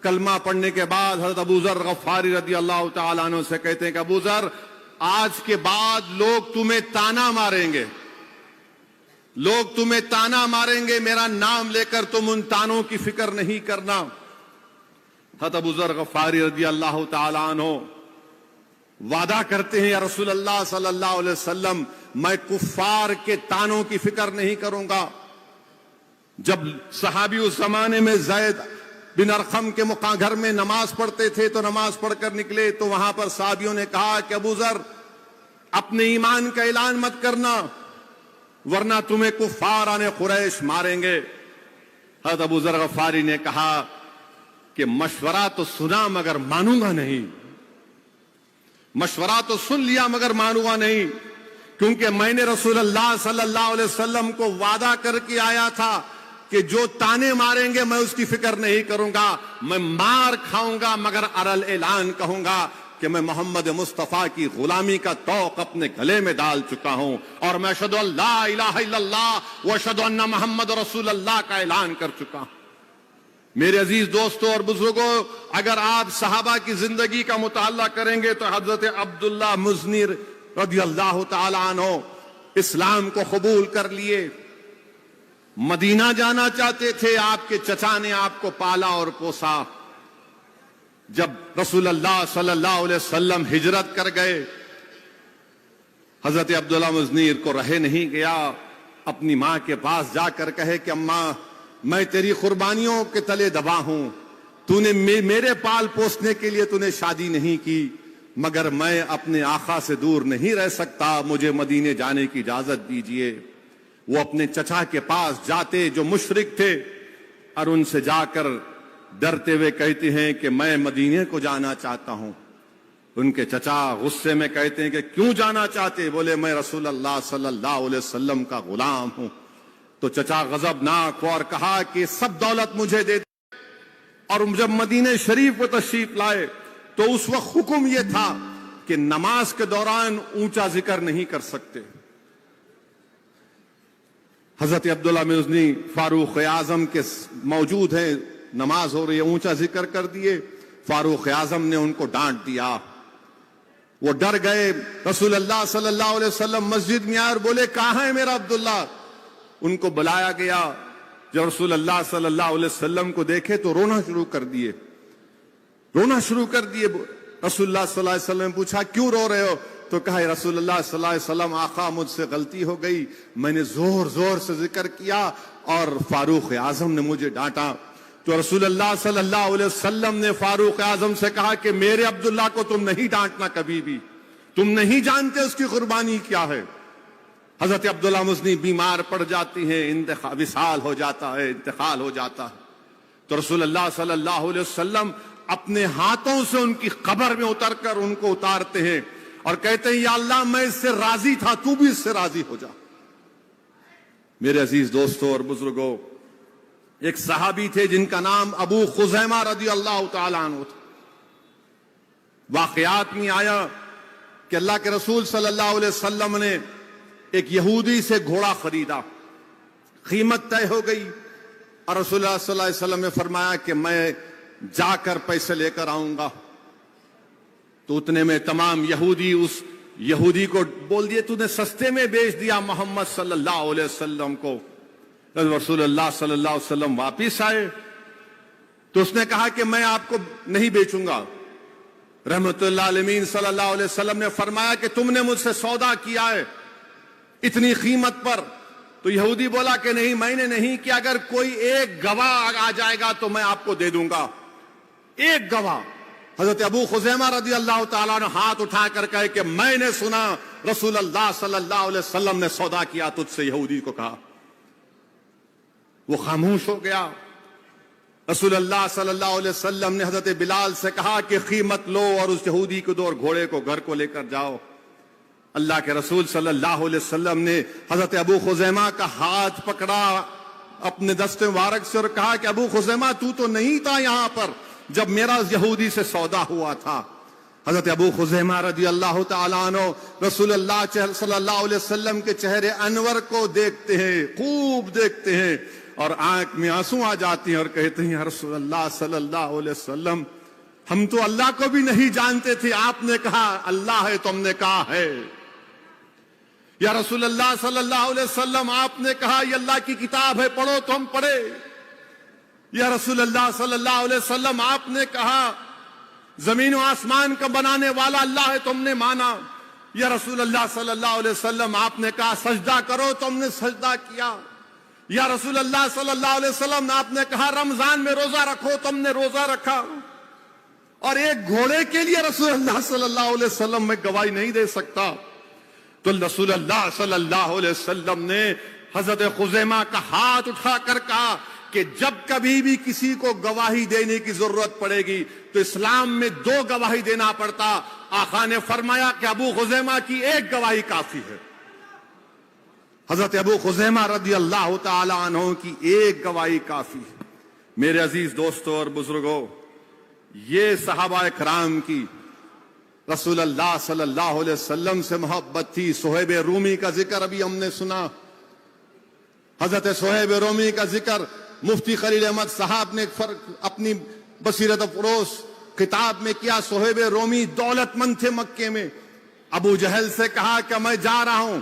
A: کلمہ پڑھنے کے بعد حضرت ابو ذر غفاری رضی اللہ تعالیٰ عنہ سے کہتے ہیں کہ ابو ذر آج کے بعد لوگ تمہیں تانا ماریں گے، لوگ تمہیں تانا ماریں گے، میرا نام لے کر تم ان تانوں کی فکر نہیں کرنا۔ حضرت ابو ذر غفاری رضی اللہ تعالیٰ عنہ وعدہ کرتے ہیں یا رسول اللہ صلی اللہ علیہ وسلم میں کفار کے تانوں کی فکر نہیں کروں گا۔ جب صحابی اس زمانے میں زید بن ارقم کے گھر میں نماز پڑھتے تھے تو نماز پڑھ کر نکلے تو وہاں پر صحابیوں نے کہا کہ ابو ذر اپنے ایمان کا اعلان مت کرنا ورنہ تمہیں کفاران قریش ماریں گے۔ حضرت ابو ذر غفاری نے کہا کہ مشورہ تو سنا مگر مانوں گا نہیں، مشورہ تو سن لیا مگر مانوں گا نہیں، کیونکہ میں نے رسول اللہ صلی اللہ علیہ وسلم کو وعدہ کر کے آیا تھا کہ جو تانے ماریں گے میں اس کی فکر نہیں کروں گا، میں مار کھاؤں گا مگر ارل اعلان کہوں گا کہ میں محمد مصطفیٰ کی غلامی کا طوق اپنے گلے میں ڈال چکا ہوں، اور میں اشہد ان لا الہ الا اللہ و اشہد ان محمد رسول اللہ کا اعلان کر چکا ہوں۔ میرے عزیز دوستوں اور بزرگوں، اگر آپ صحابہ کی زندگی کا مطالعہ کریں گے تو حضرت عبداللہ مزنی رضی اللہ تعالی عنہ اسلام کو قبول کر لیے، مدینہ جانا چاہتے تھے، آپ کے چچا نے آپ کو پالا اور پوسا۔ جب رسول اللہ صلی اللہ علیہ وسلم ہجرت کر گئے حضرت عبداللہ مزنیر کو رہے نہیں گیا، اپنی ماں کے پاس جا کر کہے کہ اماں میں تیری قربانیوں کے تلے دبا ہوں، تو نے میرے پال پوسنے کے لیے تو نے شادی نہیں کی، مگر میں اپنے آقا سے دور نہیں رہ سکتا، مجھے مدینے جانے کی اجازت دیجئے۔ وہ اپنے چچا کے پاس جاتے جو مشرک تھے اور ان سے جا کر ڈرتے ہوئے کہتے ہیں کہ میں مدینے کو جانا چاہتا ہوں۔ ان کے چچا غصے میں کہتے ہیں کہ کیوں جانا چاہتے؟ بولے میں رسول اللہ صلی اللہ علیہ وسلم کا غلام ہوں۔ تو چچا غضبناک اور کہا کہ سب دولت مجھے دے دے۔ اور جب مدینے شریف کو تشریف لائے تو اس وقت حکم یہ تھا کہ نماز کے دوران اونچا ذکر نہیں کر سکتے۔ حضرت عبداللہ مزنی فاروق اعظم کے موجود ہیں، نماز ہو رہی ہے، اونچا ذکر کر دیے۔ فاروق اعظم نے ان کو ڈانٹ دیا، وہ ڈر گئے۔ رسول اللہ صلی اللہ علیہ وسلم مسجد میں آئے اور بولے کہاں ہے میرا عبداللہ؟ ان کو بلایا گیا۔ جب رسول اللہ صلی اللہ علیہ وسلم کو دیکھے تو رونا شروع کر دیے، رسول اللہ صلی اللہ علیہ وسلم نے پوچھا کیوں رو رہے ہو؟ تو کہا رسول اللہ صلی اللہ علیہ وسلم آقا مجھ سے غلطی ہو گئی، میں نے زور زور سے ذکر کیا اور فاروق اعظم نے مجھے ڈانٹا۔ تو رسول اللہ صلی اللہ علیہ وسلم نے فاروق اعظم سے کہا کہ میرے عبداللہ کو تم نہیں ڈانٹنا کبھی بھی، تم نہیں جانتے اس کی قربانی کیا ہے۔ حضرت عبداللہ مزنی بیمار پڑ جاتی ہیں، وصال ہو جاتا ہے، انتقال ہو جاتا ہے۔ تو رسول اللہ صلی اللہ علیہ وسلم اپنے ہاتھوں سے ان کی قبر میں اتر کر ان کو اتارتے ہیں اور کہتے ہیں یا اللہ میں اس سے راضی تھا، تو بھی اس سے راضی ہو جا۔ میرے عزیز دوستوں اور بزرگوں، ایک صحابی تھے جن کا نام ابو خزیمہ رضی اللہ تعالیٰ عنہ تھا۔ واقعات میں آیا کہ اللہ کے رسول صلی اللہ علیہ وسلم نے ایک یہودی سے گھوڑا خریدا، قیمت طے ہو گئی اور رسول اللہ صلی اللہ علیہ وسلم نے فرمایا کہ میں جا کر پیسے لے کر آؤں گا۔ تو اتنے میں تمام یہودی اس یہودی کو بول دیے تو نے سستے میں بیچ دیا محمد صلی اللہ علیہ وسلم کو۔ رسول اللہ صلی اللہ علیہ وسلم واپس آئے تو اس نے کہا کہ میں آپ کو نہیں بیچوں گا۔ رحمت اللہ علیہ صلی اللہ علیہ وسلم نے فرمایا کہ تم نے مجھ سے سودا کیا ہے اتنی قیمت پر؟ تو یہودی بولا کہ نہیں میں نے نہیں کیا، اگر کوئی ایک گواہ آ جائے گا تو میں آپ کو دے دوں گا، ایک گواہ۔ حضرت ابو خزیمہ رضی اللہ تعالیٰ نے ہاتھ اٹھا کر کہے کہ میں نے سنا رسول اللہ صلی اللہ علیہ وسلم نے سودا کیا تجھ سے، یہودی کو کہا۔ وہ خاموش ہو گیا۔ رسول اللہ صلی اللہ علیہ وسلم نے حضرت بلال سے کہا کہ قیمت لو اور اس یہودی کو دو اور گھوڑے کو گھر کو لے کر جاؤ۔ اللہ کے رسول صلی اللہ علیہ وسلم نے حضرت ابو خزیمہ کا ہاتھ پکڑا اپنے دست مبارک سے اور کہا کہ ابو خزیمہ تو نہیں تھا یہاں پر جب میرا یہودی سے سودا ہوا تھا۔ حضرت ابو خزیمہ رضی اللہ تعالیٰ عنہ رسول اللہ صلی اللہ علیہ وسلم کے چہرے انور کو دیکھتے ہیں، خوب دیکھتے ہیں اور آنکھ میں آنسو آ جاتی ہیں اور کہتے ہیں یا رسول اللہ صلی اللہ علیہ وسلم ہم تو اللہ کو بھی نہیں جانتے تھے، آپ نے کہا اللہ ہے تو ہم نے کہا ہے۔ یا رسول اللہ صلی اللہ علیہ وسلم آپ نے کہا یہ اللہ کی کتاب ہے پڑھو تو ہم پڑھے۔ یا رسول اللہ صلی اللہ علیہ وسلم آپ نے کہا زمین و آسمان کا بنانے والا اللہ ہے تو ہم نے مانا۔ یا رسول اللہ صلی اللہ علیہ وسلم آپ نے کہا سجدہ کرو تو ہم نے سجدہ کیا۔ یا رسول اللہ صلی اللہ علیہ وسلم آپ نے کہا رمضان میں روزہ رکھو تو ہم نے روزہ رکھا۔ اور ایک گھوڑے کے لیے رسول اللہ صلی اللہ علیہ وسلم میں گواہی نہیں دے سکتا۔ تو رسول اللہ صلی اللہ علیہ وسلم نے حضرت خزیمہ کا ہاتھ اٹھا کر کہا کہ جب کبھی بھی کسی کو گواہی دینے کی ضرورت پڑے گی تو اسلام میں 2 گواہی دینا پڑتا۔ آقا نے فرمایا کہ ابو خزیمہ کی ایک گواہی کافی ہے۔ حضرت ابو خزیمہ رضی اللہ تعالی عنہ کی ایک گواہی کافی ہے۔ میرے عزیز دوستوں اور بزرگوں، یہ صحابہ کرام کی رسول اللہ صلی اللہ علیہ وسلم سے محبت تھی۔ صہیب رومی کا ذکر ابھی ہم نے سنا، حضرت صہیب رومی کا ذکر مفتی خلیل احمد صاحب نے اپنی بصیرت افروز کتاب میں کیا۔ صہیب رومی دولت مند تھے مکے میں۔ ابو جہل سے کہا کہ میں جا رہا ہوں،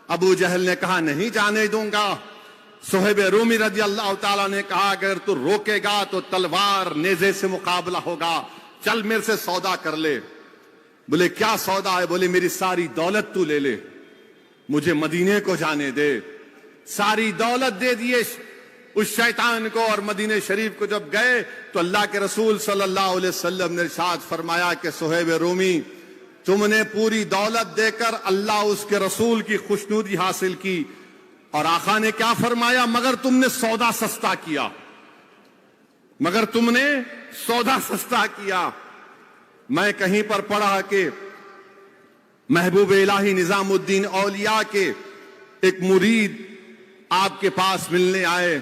A: ابو جہل نے کہا نہیں جانے دوں گا۔ صہیب رومی رضی اللہ تعالیٰ نے کہا اگر تو روکے گا تو تلوار نیزے سے مقابلہ ہوگا، چل میرے سے سودا کر لے۔ بولے کیا سودا ہے؟ بولے میری ساری دولت تو لے لے، مجھے مدینے کو جانے دے۔ ساری دولت دے دیے اس شیطان کو، اور مدینہ شریف کو جب گئے تو اللہ کے رسول صلی اللہ علیہ وسلم نے ارشاد فرمایا کہ صہیب رومی، تم نے پوری دولت دے کر اللہ اس کے رسول کی خوشنودی حاصل کی، اور آقا نے کیا فرمایا؟ مگر تم نے سودا سستا کیا، مگر تم نے سودا سستا کیا۔ میں کہیں پر پڑھا کہ محبوب الہی نظام الدین اولیاء کے ایک مرید آپ کے پاس ملنے آئے،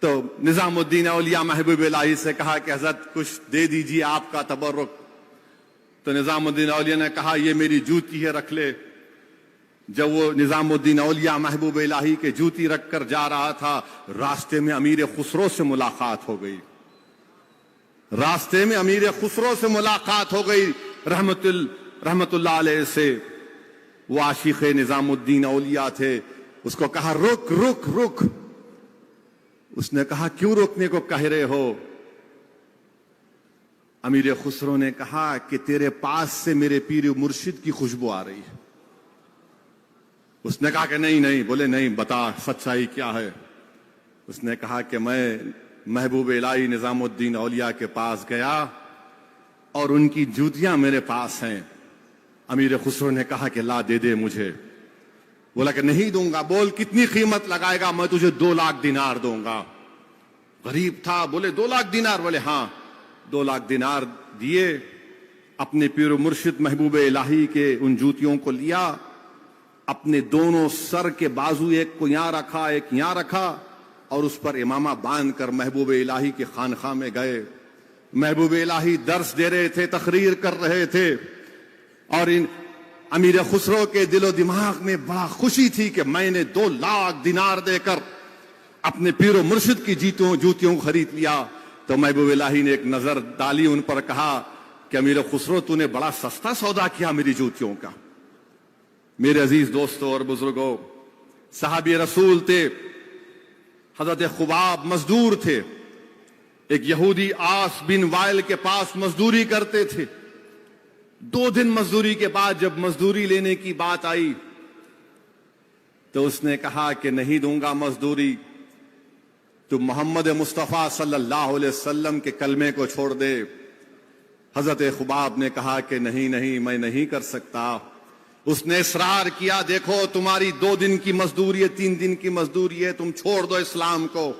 A: تو نظام الدین اولیاء محبوب الہی سے کہا کہ حضرت کچھ دے دیجیے آپ کا تبرک۔ تو نظام الدین اولیاء نے کہا یہ میری جوتی ہے، رکھ لے۔ جب وہ نظام الدین اولیاء محبوب الہی کے جوتی رکھ کر جا رہا تھا، راستے میں امیر خسرو سے ملاقات ہو گئی، راستے میں امیر خسرو سے ملاقات ہو گئی رحمت اللہ علیہ سے۔ وہ عاشق نظام الدین اولیاء تھے۔ اس کو کہا رک رک رک۔ اس نے کہا کیوں روکنے کو کہہ رہے ہو؟ امیر خسرو نے کہا کہ تیرے پاس سے میرے پیر مرشد کی خوشبو آ رہی ہے۔ اس نے کہا کہ نہیں نہیں۔ بولے نہیں، بتا سچائی کیا ہے؟ اس نے کہا کہ میں محبوب الہی نظام الدین اولیاء کے پاس گیا اور ان کی جوتیاں میرے پاس ہیں۔ امیر خسرو نے کہا کہ لا دے دے مجھے۔ بولا کہ نہیں دوں گا۔ بول کتنی قیمت لگائے گا؟ میں تجھے 2 لاکھ دینار دوں گا۔ غریب تھا، بولے 2 لاکھ دینار؟ بولے ہاں۔ 2 لاکھ دینار دیے، اپنے پیر و مرشد محبوب الہی کے ان جوتیوں کو لیا، اپنے دونوں سر کے بازو ایک کو یہاں رکھا ایک یہاں رکھا، اور اس پر امامہ باندھ کر محبوب الہی کے خانقاہ میں گئے۔ محبوب الہی درس دے رہے تھے، تقریر کر رہے تھے، اور ان امیر خسرو کے دل و دماغ میں بڑا خوشی تھی کہ میں نے 2 لاکھ دینار دے کر اپنے پیر و مرشد کی جوتیوں کو خرید لیا۔ تو محبوب الہی نے ایک نظر ڈالی ان پر، کہا کہ امیر خسرو تو نے بڑا سستا سودا کیا میری جوتیوں کا۔ میرے عزیز دوستوں اور بزرگوں، صحابی رسول تھے حضرت خباب، مزدور تھے، ایک یہودی آس بن وائل کے پاس مزدوری کرتے تھے۔ 2 دن مزدوری کے بعد جب مزدوری لینے کی بات آئی تو اس نے کہا کہ نہیں دوں گا مزدوری، تو محمد مصطفیٰ صلی اللہ علیہ وسلم کے کلمے کو چھوڑ دے۔ حضرت خباب نے کہا کہ نہیں نہیں، میں نہیں کر سکتا۔ اس نے اصرار کیا، دیکھو تمہاری 2 دن کی مزدوری ہے، 3 دن کی مزدوری ہے، تم چھوڑ دو اسلام کو۔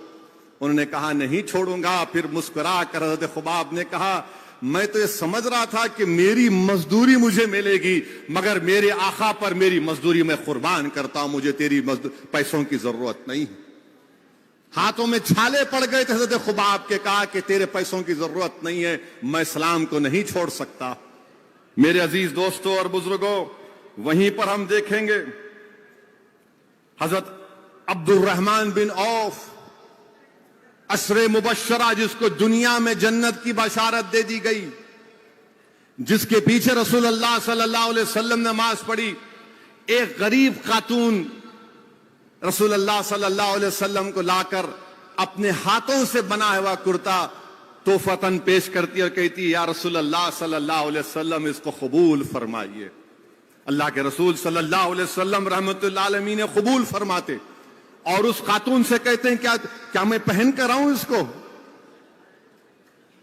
A: انہوں نے کہا نہیں چھوڑوں گا۔ پھر مسکرا کر حضرت خباب نے کہا میں تو یہ سمجھ رہا تھا کہ میری مزدوری مجھے ملے گی، مگر میرے آقا پر میری مزدوری میں قربان کرتا ہوں، مجھے تیری پیسوں کی ضرورت نہیں۔ ہاتھوں میں چھالے پڑ گئے تھے حضرت خباب کے، کہا کہ تیرے پیسوں کی ضرورت نہیں ہے، میں اسلام کو نہیں چھوڑ سکتا۔ میرے عزیز دوستوں اور بزرگوں، وہیں پر ہم دیکھیں گے حضرت عبد الرحمن بن عوف، عشر مبشرہ، جس کو دنیا میں جنت کی بشارت دے دی گئی، جس کے پیچھے رسول اللہ صلی اللہ علیہ وسلم نے نماز پڑھی۔ ایک غریب خاتون رسول اللہ صلی اللہ علیہ وسلم کو لا کر اپنے ہاتھوں سے بنا ہوا کرتا تحفتاً پیش کرتی اور کہتی یا رسول اللہ صلی اللہ علیہ وسلم اس کو قبول فرمائیے۔ اللہ کے رسول صلی اللہ علیہ وسلم رحمت اللہ عالمین نے قبول فرماتے، اور اس خاتون سے کہتے ہیں کیا میں پہن کر آؤں اس کو؟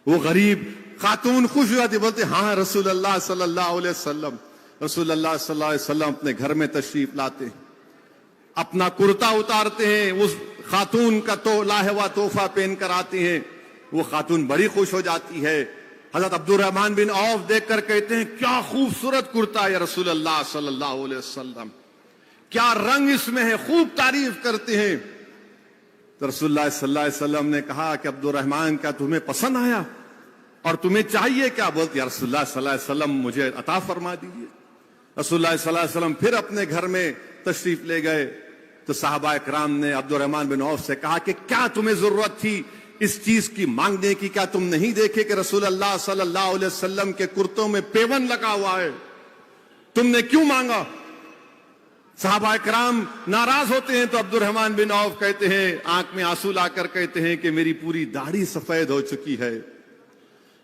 A: وہ غریب خاتون خوش ہو جاتی، بولتے ہاں رسول اللہ صلی اللہ علیہ وسلم۔ رسول اللہ صلی اللہ علیہ وسلم اپنے گھر میں تشریف لاتے ہیں، اپنا کرتا اتارتے ہیں، اس خاتون کا تو لاہوا تحفہ پہن کر آتے ہیں۔ وہ خاتون بڑی خوش ہو جاتی ہے۔ حضرت عبد الرحمن بن عوف دیکھ کر کہتے ہیں کیا خوبصورت کرتا ہے یا رسول اللہ صلی اللہ علیہ وسلم، کیا رنگ اس میں ہے، خوب تعریف کرتے ہیں۔ تو رسول اللہ صلی اللہ علیہ وسلم نے کہا کہ عبد الرحمن کیا تمہیں پسند آیا اور تمہیں چاہیے کیا؟ بولتے یا رسول اللہ صلی اللہ علیہ وسلم مجھے عطا فرما دیجیے۔ رسول اللہ صلی اللہ علیہ وسلم پھر اپنے گھر میں تشریف لے گئے تو صحابہ اکرام نے عبد الرحمن بن عوف سے کہا کہ کیا تمہیں ضرورت تھی اس چیز کی مانگنے کی؟ کیا تم نہیں دیکھے کہ رسول اللہ صلی اللہ علیہ وسلم کے کرتوں میں پیون لگا ہوا ہے؟ تم نے کیوں مانگا؟ صحابہ اکرام ناراض ہوتے ہیں تو عبد الرحمن بن عوف کہتے ہیں، آنکھ میں آنسو لا کر کہتے ہیں کہ میری پوری داڑھی سفید ہو چکی ہے،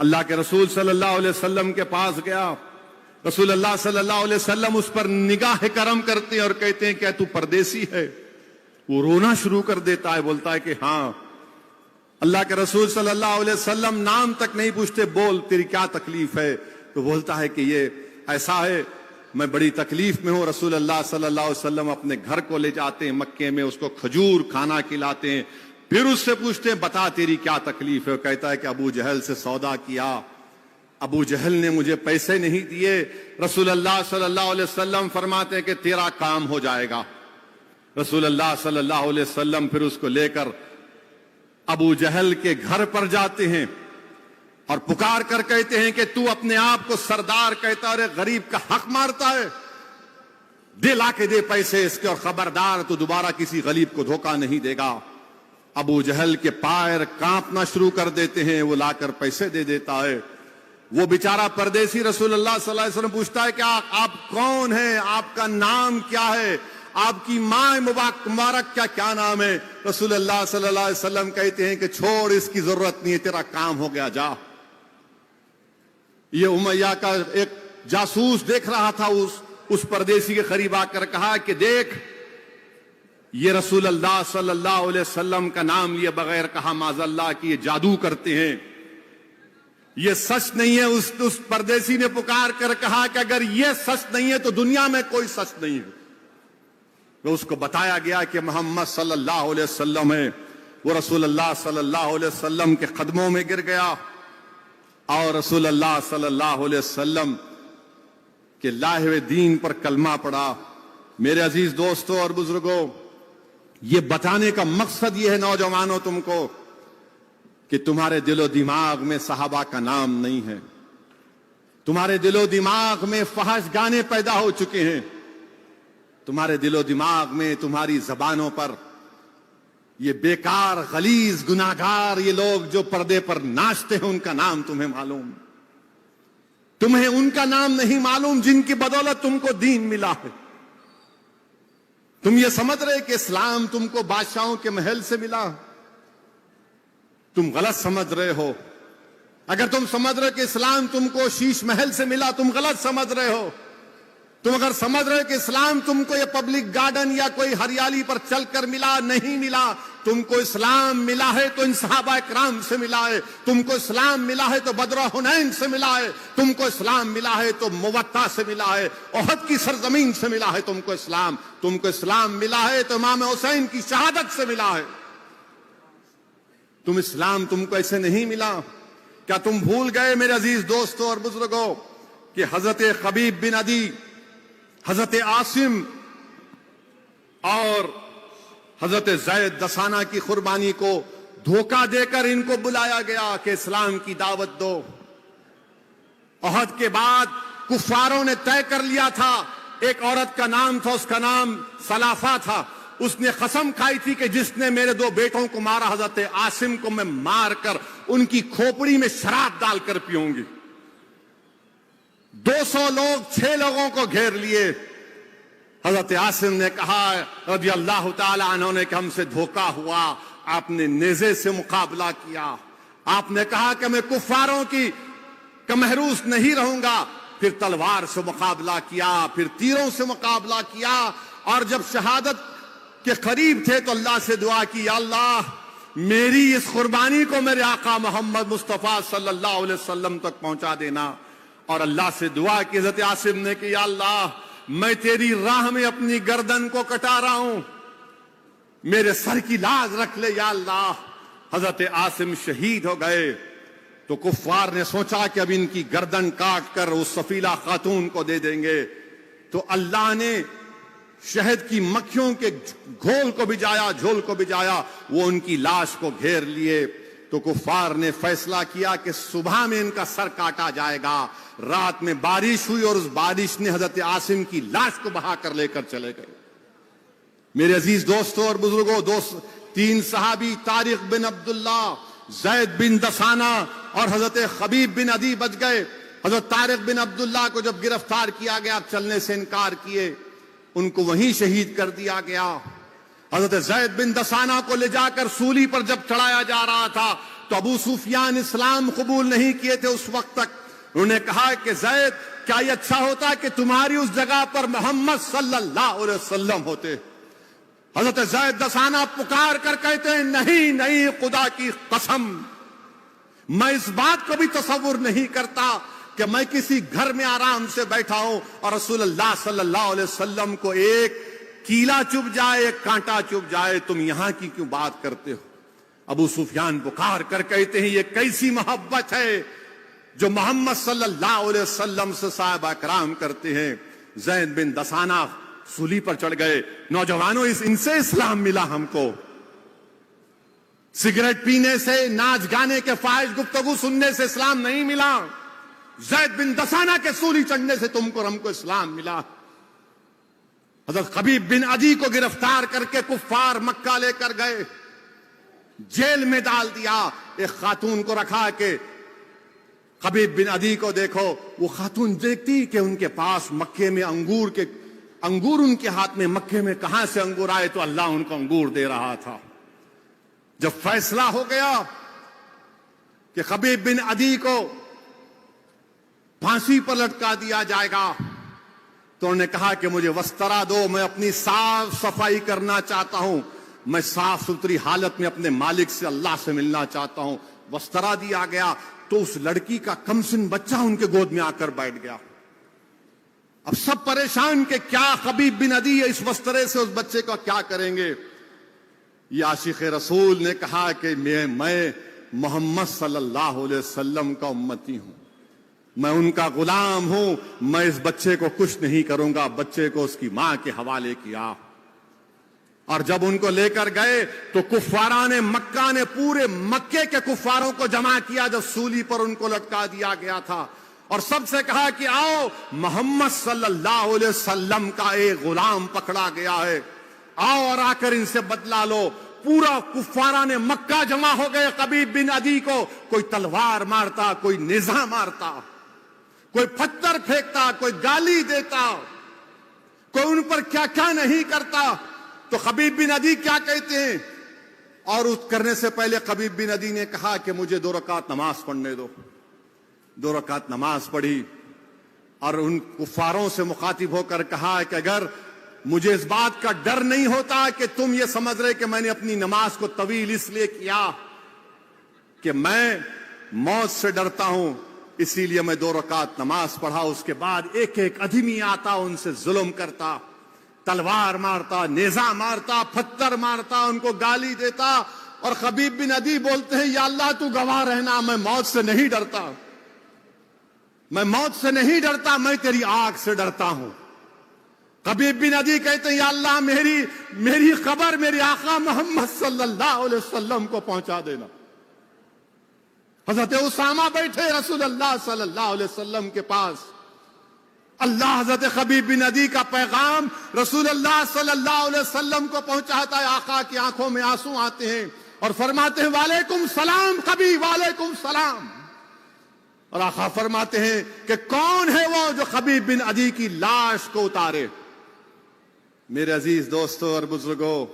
A: اللہ کے رسول صلی اللہ علیہ وسلم کے پاس گیا. رسول اللہ صلی اللہ علیہ وسلم اس پر نگاہ کرم کرتے ہیں اور کہتے ہیں کیا تو پردیسی ہے؟ وہ رونا شروع کر دیتا ہے, بولتا ہے کہ ہاں. اللہ کے رسول صلی اللہ علیہ وسلم نام تک نہیں پوچھتے, بول تیری کیا تکلیف ہے؟ تو بولتا ہے کہ یہ ایسا ہے, میں بڑی تکلیف میں ہوں. رسول اللہ صلی اللہ علیہ وسلم اپنے گھر کو لے جاتے ہیں مکے میں, اس کو کھجور کھانا کھلاتے ہیں, پھر اس سے پوچھتے ہیں بتا تیری کیا تکلیف ہے؟ کہتا ہے کہ ابو جہل سے سودا کیا, ابو جہل نے مجھے پیسے نہیں دیے. رسول اللہ صلی اللہ علیہ وسلم فرماتے ہیں کہ تیرا کام ہو جائے گا. رسول اللہ صلی اللہ علیہ وسلم پھر اس کو لے کر ابو جہل کے گھر پر جاتے ہیں اور پکار کر کہتے ہیں کہ تو اپنے آپ کو سردار کہتا ہے, غریب کا حق مارتا ہے, دے لا کے دے پیسے اس کے, اور خبردار تو دوبارہ کسی غریب کو دھوکہ نہیں دے گا. ابو جہل کے پیر کانپنا شروع کر دیتے ہیں, وہ لا کر پیسے دے دیتا ہے. وہ بیچارہ پردیسی رسول اللہ صلی اللہ علیہ وسلم پوچھتا ہے کہ آپ کون ہیں, آپ کا نام کیا ہے, آپ کی ماں مبارک کیا نام ہے؟ رسول اللہ صلی اللہ علیہ وسلم کہتے ہیں کہ چھوڑ, اس کی ضرورت نہیں ہے, تیرا کام ہو گیا, جا. یہ امیہ کا ایک جاسوس دیکھ رہا تھا, اس پردیسی کے قریب آ کر کہا کہ دیکھ, یہ رسول اللہ صلی اللہ علیہ وسلم کا نام لیے بغیر کہا معاذ اللہ کہ یہ جادو کرتے ہیں, یہ سچ نہیں ہے. اس پردیسی نے پکار کر کہا کہ اگر یہ سچ نہیں ہے تو دنیا میں کوئی سچ نہیں ہے. تو اس کو بتایا گیا کہ محمد صلی اللہ علیہ وسلم ہے. وہ رسول اللہ صلی اللہ علیہ وسلم کے قدموں میں گر گیا اور رسول اللہ صلی اللہ علیہ وسلم کے لائے ہوئے دین پر کلمہ پڑھا. میرے عزیز دوستوں اور بزرگوں, یہ بتانے کا مقصد یہ ہے نوجوانوں تم کو کہ تمہارے دل و دماغ میں صحابہ کا نام نہیں ہے, تمہارے دل و دماغ میں فحش گانے پیدا ہو چکے ہیں, تمہارے دل و دماغ میں تمہاری زبانوں پر یہ بیکار غلیظ گناہگار یہ لوگ جو پردے پر ناچتے ہیں ان کا نام تمہیں معلوم, تمہیں ان کا نام نہیں معلوم جن کی بدولت تم کو دین ملا ہے. تم یہ سمجھ رہے کہ اسلام تم کو بادشاہوں کے محل سے ملا, تم غلط سمجھ رہے ہو. اگر تم سمجھ رہے کہ اسلام تم کو شیش محل سے ملا, تم غلط سمجھ رہے ہو. تم اگر سمجھ رہے کہ اسلام تم کو یہ پبلک گارڈن یا کوئی ہریالی پر چل کر ملا, نہیں ملا. تم کو اسلام ملا ہے تو ان صحابہ کرام سے ملا ہے, تم کو اسلام ملا ہے تو بدر حنین سے ملا ہے, تم کو اسلام ملا ہے تو موطا سے ملا ہے, احد کی سرزمین سے ملا ہے. تم کو اسلام ملا ہے تو امام حسین کی شہادت سے ملا ہے. اسلام تم کو ایسے نہیں ملا. کیا تم بھول گئے میرے عزیز دوستوں اور بزرگوں کہ حضرت خبیب بن عدی, حضرت عاصم اور حضرت زید دسانہ کی قربانی کو دھوکہ دے کر ان کو بلایا گیا کہ اسلام کی دعوت دو. احد کے بعد کفاروں نے طے کر لیا تھا, ایک عورت کا نام تھا, اس کا نام سلافہ تھا, اس نے قسم کھائی تھی کہ جس نے میرے 2 بیٹوں کو مارا, حضرت عاصم کو میں مار کر ان کی کھوپڑی میں شراب ڈال کر پیوں گی. 200 لوگ 6 لوگوں کو گھیر لیے. حضرت عاصم نے کہا رضی اللہ تعالی عنہ نے کہ ہم سے دھوکہ ہوا. آپ نے نیزے سے مقابلہ کیا, آپ نے کہا کہ میں کفاروں کی محروس نہیں رہوں گا. پھر تلوار سے مقابلہ کیا, پھر تیروں سے مقابلہ کیا, اور جب شہادت کے قریب تھے تو اللہ سے دعا کی, یا اللہ میری اس قربانی کو میرے آقا محمد مصطفیٰ صلی اللہ علیہ وسلم تک پہنچا دینا. اور اللہ سے دعا کی حضرت عاصم نے کہ یا اللہ میں تیری راہ میں اپنی گردن کو کٹا رہا ہوں, میرے سر کی لاز رکھ لے یا اللہ. حضرت عاصم شہید ہو گئے تو کفار نے سوچا کہ اب ان کی گردن کاٹ کر اس سفیلہ خاتون کو دے دیں گے. تو اللہ نے شہد کی مکھیوں کے گھول کو بجایا, جھول کو بجایا, وہ ان کی لاش کو گھیر لیے. تو کفار نے فیصلہ کیا کہ صبح میں ان کا سر کاٹا جائے گا. رات میں بارش ہوئی اور اس بارش نے حضرت عاصم کی لاش کو بہا کر لے کر چلے گئے. میرے عزیز دوستوں اور بزرگوں, 3 صحابی طارق بن عبداللہ, زید بن دسانہ اور حضرت خبیب بن عدی بچ گئے. حضرت طارق بن عبداللہ کو جب گرفتار کیا گیا, چلنے سے انکار کیے, ان کو وہیں شہید کر دیا گیا.
B: حضرت زید بن دسانہ کو لے جا کر سولی پر جب چڑھایا جا رہا تھا تو ابو سفیان اسلام قبول نہیں کیے تھے اس وقت تک. انہوں نے کہا کہ زید کیا یہ اچھا ہوتا کہ تمہاری اس جگہ پر محمد صلی اللہ علیہ وسلم ہوتے. حضرت زید دسانہ پکار کر کہتے ہیں نہیں نہیں خدا کی قسم میں اس بات کو بھی تصور نہیں کرتا کہ میں کسی گھر میں آرام سے بیٹھا ہوں اور رسول اللہ صلی اللہ علیہ وسلم کو ایک کیلا چبھ جائے ایک کانٹا چبھ جائے تم یہاں کی کیوں بات کرتے ہو. ابو سفیان پکار کر کہتے ہیں یہ کیسی محبت ہے جو محمد صلی اللہ علیہ وسلم سے صحابہ کرام کرتے ہیں. زید بن دسانہ سولی پر چڑھ گئے. نوجوانوں ان سے اسلام ملا ہم کو. سگریٹ پینے سے ناچ گانے کے فاحش گفتگو سننے سے اسلام نہیں ملا. زید بن دسانہ کے سولی چڑھنے سے تم کو ہم کو اسلام ملا. حضرت خبیب بن عدی کو گرفتار کر کے کفار مکہ لے کر گئے, جیل میں ڈال دیا. ایک خاتون کو رکھا کہ خبیب بن عدی کو دیکھو. وہ خاتون دیکھتی کہ ان کے پاس مکے میں انگور ان کے ہاتھ میں. مکے میں کہاں سے انگور آئے؟ تو اللہ ان کو انگور دے رہا تھا. جب فیصلہ ہو گیا کہ خبیب بن عدی کو پھانسی پر لٹکا دیا جائے گا تو انہوں نے کہا کہ مجھے وسترا دو, میں اپنی صاف صفائی کرنا چاہتا ہوں, میں صاف ستھری حالت میں اپنے مالک سے اللہ سے ملنا چاہتا ہوں. وسترا دیا گیا تو اس لڑکی کا کمسن بچہ ان کے گود میں آ کر بیٹھ گیا. اب سب پریشان کہ کیا خبیب بن عدی اس وسترے سے اس بچے کا کیا کریں گے. یہ عاشق رسول نے کہا کہ میں محمد صلی اللہ علیہ وسلم کا امتی ہوں, میں ان کا غلام ہوں, میں اس بچے کو کچھ نہیں کروں گا. بچے کو اس کی ماں کے حوالے کیا اور جب ان کو لے کر گئے تو کفاران مکہ نے پورے مکے کے کفاروں کو جمع کیا جب سولی پر ان کو لٹکا دیا گیا تھا, اور سب سے کہا کہ آؤ محمد صلی اللہ علیہ وسلم کا ایک غلام پکڑا گیا ہے, آؤ اور آ کر ان سے بدلہ لو. پورا کفاران مکہ جمع ہو گئے. خبیب بن عدی کو کوئی تلوار مارتا, کوئی نیزہ مارتا, کوئی پتھر پھینکتا, کوئی گالی دیتا, کوئی ان پر کیا کیا نہیں کرتا. تو خبیب بن عدی کیا کہتے ہیں, اور اس کرنے سے پہلے خبیب بن عدی نے کہا کہ مجھے 2 رکعت نماز پڑھنے دو. 2 رکعت نماز پڑھی اور ان کفاروں سے مخاطب ہو کر کہا کہ اگر مجھے اس بات کا ڈر نہیں ہوتا کہ تم یہ سمجھ رہے کہ میں نے اپنی نماز کو طویل اس لیے کیا کہ میں موت سے ڈرتا ہوں, اسی لیے میں 2 رکعت نماز پڑھا. اس کے بعد ایک ایک آدمی آتا, ان سے ظلم کرتا, تلوار مارتا, نیزہ مارتا, پتھر مارتا, ان کو گالی دیتا. اور خبیب بن عدی بولتے ہیں یا اللہ تو گواہ رہنا, میں موت سے نہیں ڈرتا, میں موت سے نہیں ڈرتا, میں تیری آگ سے ڈرتا ہوں. خبیب بن عدی کہتے ہیں یا اللہ میری خبر میرے آقا محمد صلی اللہ علیہ وسلم کو پہنچا دینا. حضرت اسامہ بیٹھے رسول اللہ صلی اللہ علیہ وسلم کے پاس. اللہ حضرت خبیب بن عدی کا پیغام رسول اللہ صلی اللہ علیہ وسلم کو پہنچاتا ہے. آقا کی آنکھوں میں آنسو آتے ہیں اور فرماتے ہیں وعلیکم السلام خبیب, وعلیکم السلام. اور آقا فرماتے ہیں کہ کون ہے وہ جو خبیب بن عدی کی لاش کو اتارے. میرے عزیز دوستو اور بزرگوں,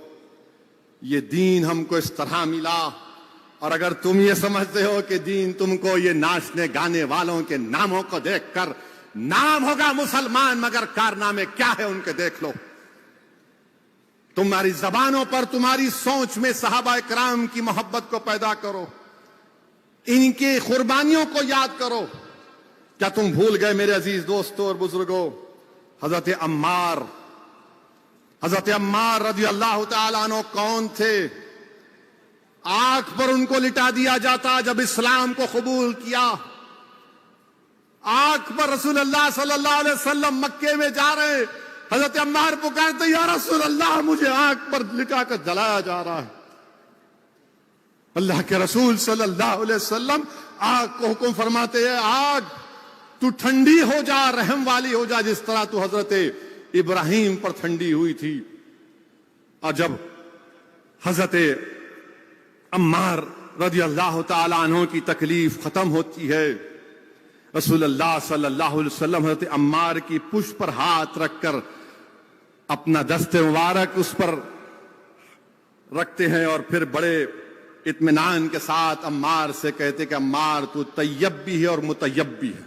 B: یہ دین ہم کو اس طرح ملا, اور اگر تم یہ سمجھتے ہو کہ دین تم کو یہ ناچنے گانے والوں کے ناموں کو دیکھ کر, نام ہوگا مسلمان مگر کارنامے کیا ہے ان کے دیکھ لو. تمہاری زبانوں پر تمہاری سوچ میں صحابہ کرام کی محبت کو پیدا کرو, ان کی قربانیوں کو یاد کرو. کیا تم بھول گئے میرے عزیز دوستو اور بزرگوں حضرت عمار رضی اللہ تعالیٰ عنہ کون تھے؟ آنکھ پر ان کو لٹا دیا جاتا جب اسلام کو قبول کیا. آنکھ پر رسول اللہ صلی اللہ علیہ وسلم مکے میں جا رہے, حضرت عمار پکارتے یا رسول اللہ مجھے آنکھ پر لٹا کر جلایا جا رہا ہے. اللہ کے رسول صلی اللہ علیہ وسلم آگ کو حکم فرماتے ہیں آگ تو ٹھنڈی ہو جا, رحم والی ہو جا, جس طرح تو حضرت ابراہیم پر ٹھنڈی ہوئی تھی. اور جب حضرت عمار رضی اللہ تعالیٰ عنہ کی تکلیف ختم ہوتی ہے, رسول اللہ صلی اللہ علیہ وسلم حضرت عمار کی پشت پر ہاتھ رکھ کر اپنا دست مبارک اس پر رکھتے ہیں اور پھر بڑے اطمینان کے ساتھ عمار سے کہتے کہ عمار تو طیب بھی ہے اور مطیب بھی ہے،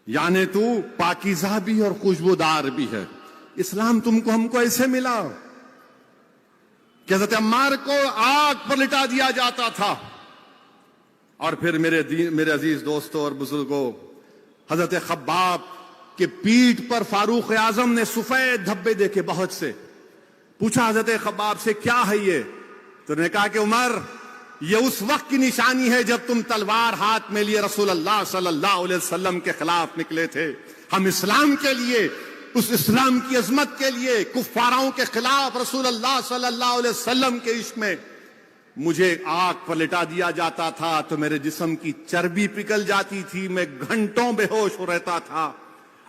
B: یعنی تو پاکیزہ بھی اور خوشبودار بھی ہے۔ اسلام تم کو ہم کو ایسے ملا کہ حضرت عمار کو آگ پر لٹا دیا جاتا تھا، اور پھر میرے عزیز دوستوں اور بزرگوں، حضرت خباب کے پیٹھ پر فاروق اعظم نے سفید دھبے دیکھے بہت سے، پوچھا حضرت خباب سے کیا ہے یہ؟ تو نے کہا کہ عمر یہ اس وقت کی نشانی ہے جب تم تلوار ہاتھ میں لیے رسول اللہ صلی اللہ علیہ وسلم کے خلاف نکلے تھے۔ ہم اسلام کے لیے، اس اسلام کی عظمت کے لیے، کفاروں کے خلاف رسول اللہ صلی اللہ علیہ وسلم کے عشق میں مجھے آگ پر لٹا دیا جاتا تھا تو میرے جسم کی چربی پگھل جاتی تھی، میں گھنٹوں بے ہوش ہو رہتا تھا،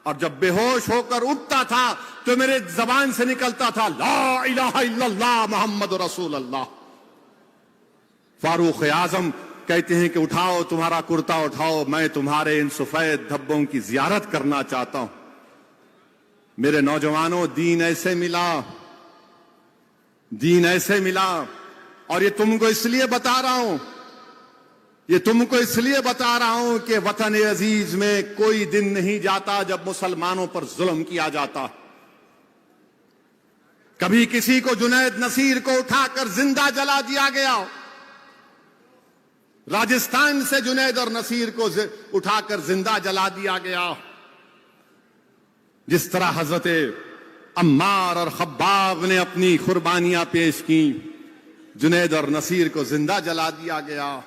B: اور جب بے ہوش ہو کر اٹھتا تھا تو میرے زبان سے نکلتا تھا لا الہ الا اللہ محمد رسول اللہ۔ فاروق اعظم کہتے ہیں کہ اٹھاؤ تمہارا کرتا اٹھاؤ، میں تمہارے ان سفید دھبوں کی زیارت کرنا چاہتا ہوں۔ میرے نوجوانوں، دین ایسے ملا، دین ایسے ملا، اور یہ تم کو اس لیے بتا رہا ہوں، یہ تم کو اس لیے بتا رہا ہوں کہ وطن عزیز میں کوئی دن نہیں جاتا جب مسلمانوں پر ظلم کیا جاتا۔ کبھی کسی کو جنید نصیر کو اٹھا کر زندہ جلا دیا گیا، راجستھان سے جنید اور نصیر کو اٹھا کر زندہ جلا دیا گیا، جس طرح حضرت عمار اور خباب نے اپنی قربانیاں پیش کی، جنید اور نصیر کو زندہ جلا دیا گیا۔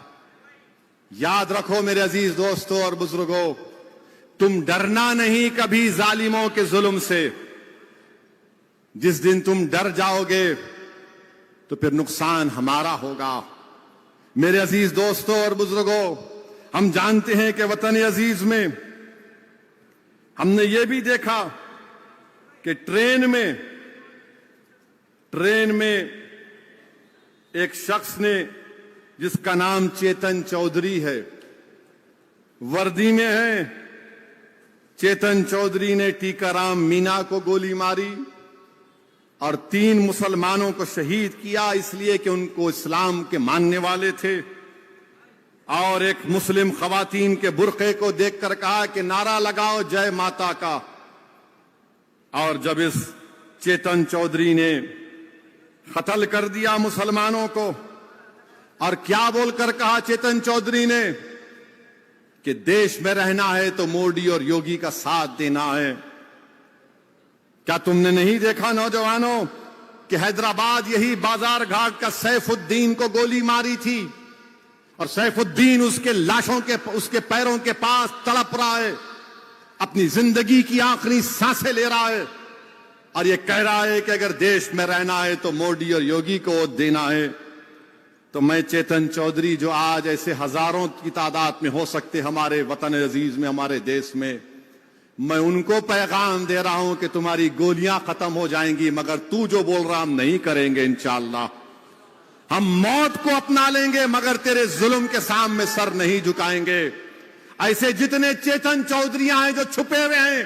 B: یاد رکھو میرے عزیز دوستوں اور بزرگوں، تم ڈرنا نہیں کبھی ظالموں کے ظلم سے۔ جس دن تم ڈر جاؤ گے تو پھر نقصان ہمارا ہوگا۔ میرے عزیز دوستوں اور بزرگوں، ہم جانتے ہیں کہ وطن عزیز میں ہم نے یہ بھی دیکھا کہ ٹرین میں ایک شخص نے، جس کا نام چیتن چودھری ہے، وردی میں ہے، چیتن چودھری نے ٹیکا رام مینا کو گولی ماری اور 3 مسلمانوں کو شہید کیا، اس لیے کہ ان کو اسلام کے ماننے والے تھے، اور ایک مسلم خواتین کے برقعے کو دیکھ کر کہا کہ نعرہ لگاؤ جے ماتا کا۔ اور جب اس چیتن چودھری نے قتل کر دیا مسلمانوں کو، اور کیا بول کر کہا چیتن چودھری نے کہ دیش میں رہنا ہے تو مودی اور یوگی کا ساتھ دینا ہے۔ کیا تم نے نہیں دیکھا نوجوانوں کہ حیدرآباد یہی بازار گھاٹ کا سیف الدین کو گولی ماری تھی، اور سیف الدین اس کے لاشوں کے، اس کے پیروں کے پاس تڑپ رہا ہے، اپنی زندگی کی آخری سانسیں لے رہا ہے، اور یہ کہہ رہا ہے کہ اگر دیش میں رہنا ہے تو مودی اور یوگی کو ووٹ دینا ہے۔ تو میں چیتن چودھری، جو آج ایسے ہزاروں کی تعداد میں ہو سکتے ہمارے وطن عزیز میں، ہمارے دیش میں، میں ان کو پیغام دے رہا ہوں کہ تمہاری گولیاں ختم ہو جائیں گی، مگر تو جو بول رہا ہم نہیں کریں گے انشاءاللہ۔ ہم موت کو اپنا لیں گے مگر تیرے ظلم کے سامنے سر نہیں جھکائیں گے۔ ایسے جتنے چیتن چودھریاں ہیں جو چھپے ہوئے ہیں،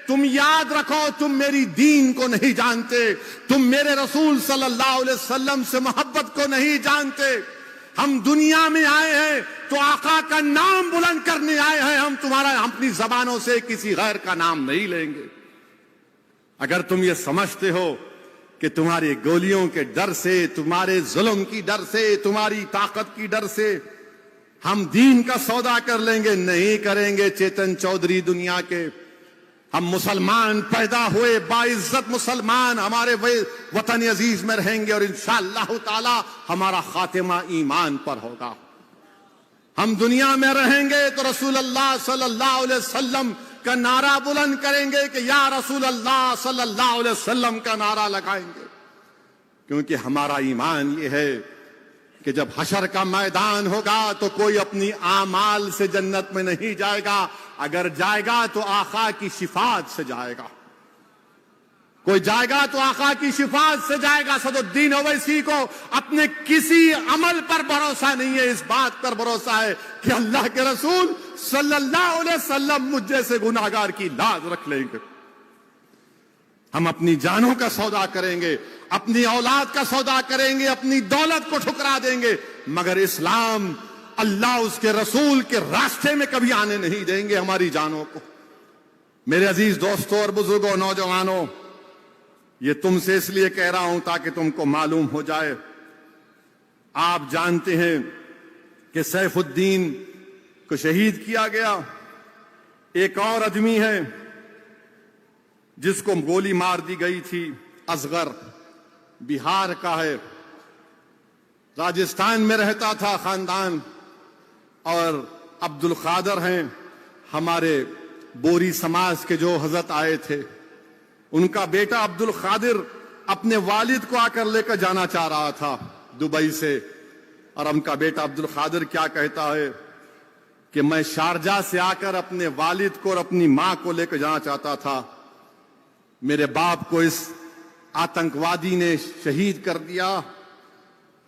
B: تم یاد رکھو، تم میری دین کو نہیں جانتے، تم میرے رسول صلی اللہ علیہ وسلم سے محبت کو نہیں جانتے۔ ہم دنیا میں آئے ہیں تو آقا کا نام بلند کرنے آئے ہیں، ہم اپنی زبانوں سے کسی غیر کا نام نہیں لیں گے۔ اگر تم یہ سمجھتے ہو کہ تمہاری گولیوں کے ڈر سے، تمہارے ظلم کی ڈر سے، تمہاری طاقت کی ڈر سے ہم دین کا سودا کر لیں گے، نہیں کریں گے چیتن چودھری دنیا کے۔ ہم مسلمان پیدا ہوئے، باعزت مسلمان ہمارے وطن عزیز میں رہیں گے، اور انشاءاللہ تعالی ہمارا خاتمہ ایمان پر ہوگا۔ ہم دنیا میں رہیں گے تو رسول اللہ صلی اللہ علیہ وسلم کا نعرہ بلند کریں گے کہ یا رسول اللہ صلی اللہ علیہ وسلم کا نعرہ لگائیں گے، کیونکہ ہمارا ایمان یہ ہے کہ جب حشر کا میدان ہوگا تو کوئی اپنی اعمال سے جنت میں نہیں جائے گا، اگر جائے گا تو آقا کی شفاعت سے جائے گا۔ کوئی جائے گا تو آقا کی شفاعت سے جائے گا۔ صد الدین اویسی کو اپنے کسی عمل پر بھروسہ نہیں ہے، اس بات پر بھروسہ ہے کہ اللہ کے رسول صلی اللہ علیہ وسلم مجھ جیسے گناہگار کی لاج رکھ لیں گے۔ ہم اپنی جانوں کا سودا کریں گے, اپنی اولاد کا سودا کریں گے, اپنی دولت کو ٹھکرا دیں گے, مگر اسلام, اللہ اس کے رسول کے راستے میں کبھی آنے نہیں دیں گے ہماری جانوں کو. میرے عزیز دوستوں اور بزرگوں, نوجوانوں, یہ تم سے اس لیے کہہ رہا ہوں تاکہ تم کو معلوم ہو جائے. آپ جانتے ہیں کہ سیف الدین کو شہید کیا گیا. ایک اور آدمی ہے جس کو گولی مار دی گئی تھی, اصغر, بہار کا ہے, راجستھان میں رہتا تھا خاندان. اور عبد القادر ہیں ہمارے بوری سماج کے جو حضرت آئے تھے, ان کا بیٹا عبد القادر اپنے والد کو آ کر لے کر جانا چاہ رہا تھا دبئی سے, اور ان کا بیٹا عبد القادر کیا کہتا ہے کہ میں شارجہ سے آ کر اپنے والد کو اور اپنی ماں کو لے کر جانا چاہتا تھا, میرے باپ کو اس آتنکوادی نے شہید کر دیا.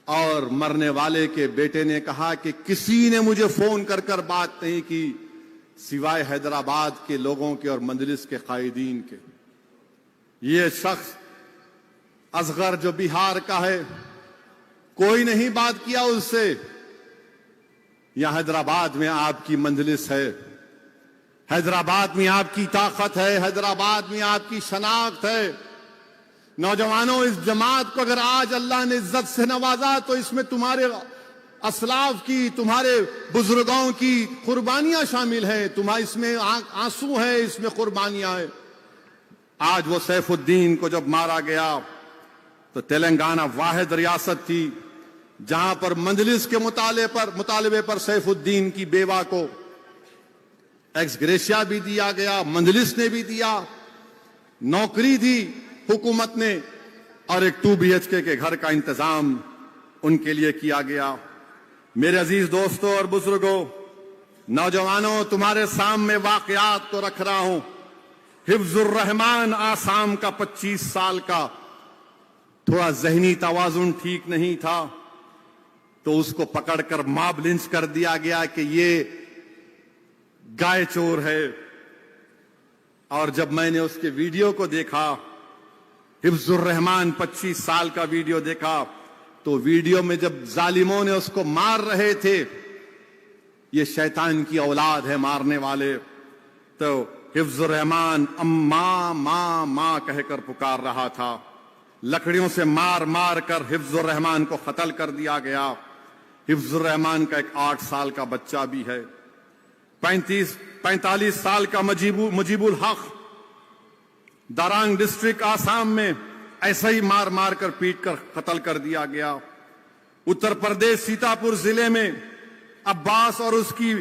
B: اور مرنے والے کے بیٹے نے کہا کہ کسی نے مجھے فون کر کر بات نہیں کی سوائے حیدرآباد کے لوگوں کے اور مجلس کے قائدین کے. یہ شخص اصغر جو بہار کا ہے, کوئی نہیں بات کیا اس سے. یہاں حیدرآباد میں آپ کی مجلس ہے, حیدرآباد میں آپ کی طاقت ہے, حیدرآباد میں آپ کی شناخت ہے. نوجوانوں, اس جماعت کو اگر آج اللہ نے عزت سے نوازا تو اس میں تمہارے اسلاف کی, تمہارے بزرگوں کی قربانیاں شامل ہیں. تمہارے اس میں آنسو ہیں, اس میں قربانیاں ہیں. آج وہ سیف الدین کو جب مارا گیا تو تلنگانہ واحد ریاست تھی جہاں پر مجلس کے مطالبے پر سیف الدین کی بیوہ کو ایکس گریشیا بھی دیا گیا, مجلس نے بھی دیا, نوکری دی حکومت نے, اور ایک 2 BHK کے گھر کا انتظام ان کے لیے کیا گیا. میرے عزیز دوستوں اور بزرگوں, نوجوانوں, تمہارے سامنے واقعات کو رکھ رہا ہوں. حفظ الرحمان آسام کا 25 سال کا, تھوڑا ذہنی توازن ٹھیک نہیں تھا تو اس کو پکڑ کر ماب لنچ کر دیا گیا کہ یہ گائے چور ہے. اور جب میں نے اس کے ویڈیو کو دیکھا, حفظ الرحمان 25 سال کا ویڈیو دیکھا, تو ویڈیو میں جب ظالموں نے اس کو مار رہے تھے, یہ شیطان کی اولاد ہے مارنے والے, تو حفظ الرحمان اماں ماں ماں کہہ کر پکار رہا تھا. لکڑیوں سے مار مار کر حفظ الرحمان کو قتل کر دیا گیا. حفظ الرحمان کا ایک 8 سال کا بچہ بھی ہے. 45 سال کا مجیب الحق دارانگ ڈسٹرکٹ آسام میں ایسا ہی مار مار کر پیٹ کر قتل کر دیا گیا. اتر پردیش سیتاپور ضلع میں عباس اور اس کی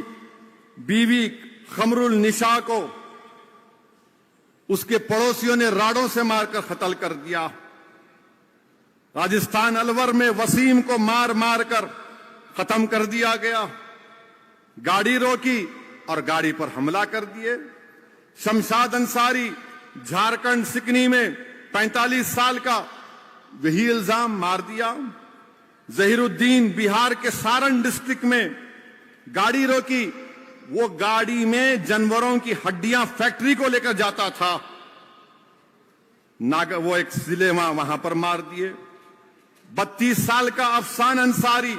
B: بیوی خمر النساء کو اس کے پڑوسیوں نے راڑوں سے مار کر قتل کر دیا. راجستھان الور میں وسیم کو مار مار کر ختم کر دیا گیا. گاڑی روکی اور گاڑی پر حملہ کر دیے. شمشاد انصاری جھارکھنڈ سکنی میں 45 سال کا, وہی الزام مار دیا. ظہیر الدین بہار کے سارن ڈسٹرکٹ میں گاڑی روکی, وہ گاڑی میں جانوروں کی ہڈیاں فیکٹری کو لے کر جاتا تھا, وہ ایک ضلع وہاں پر مار دیے. 32 سال کا افسان انصاری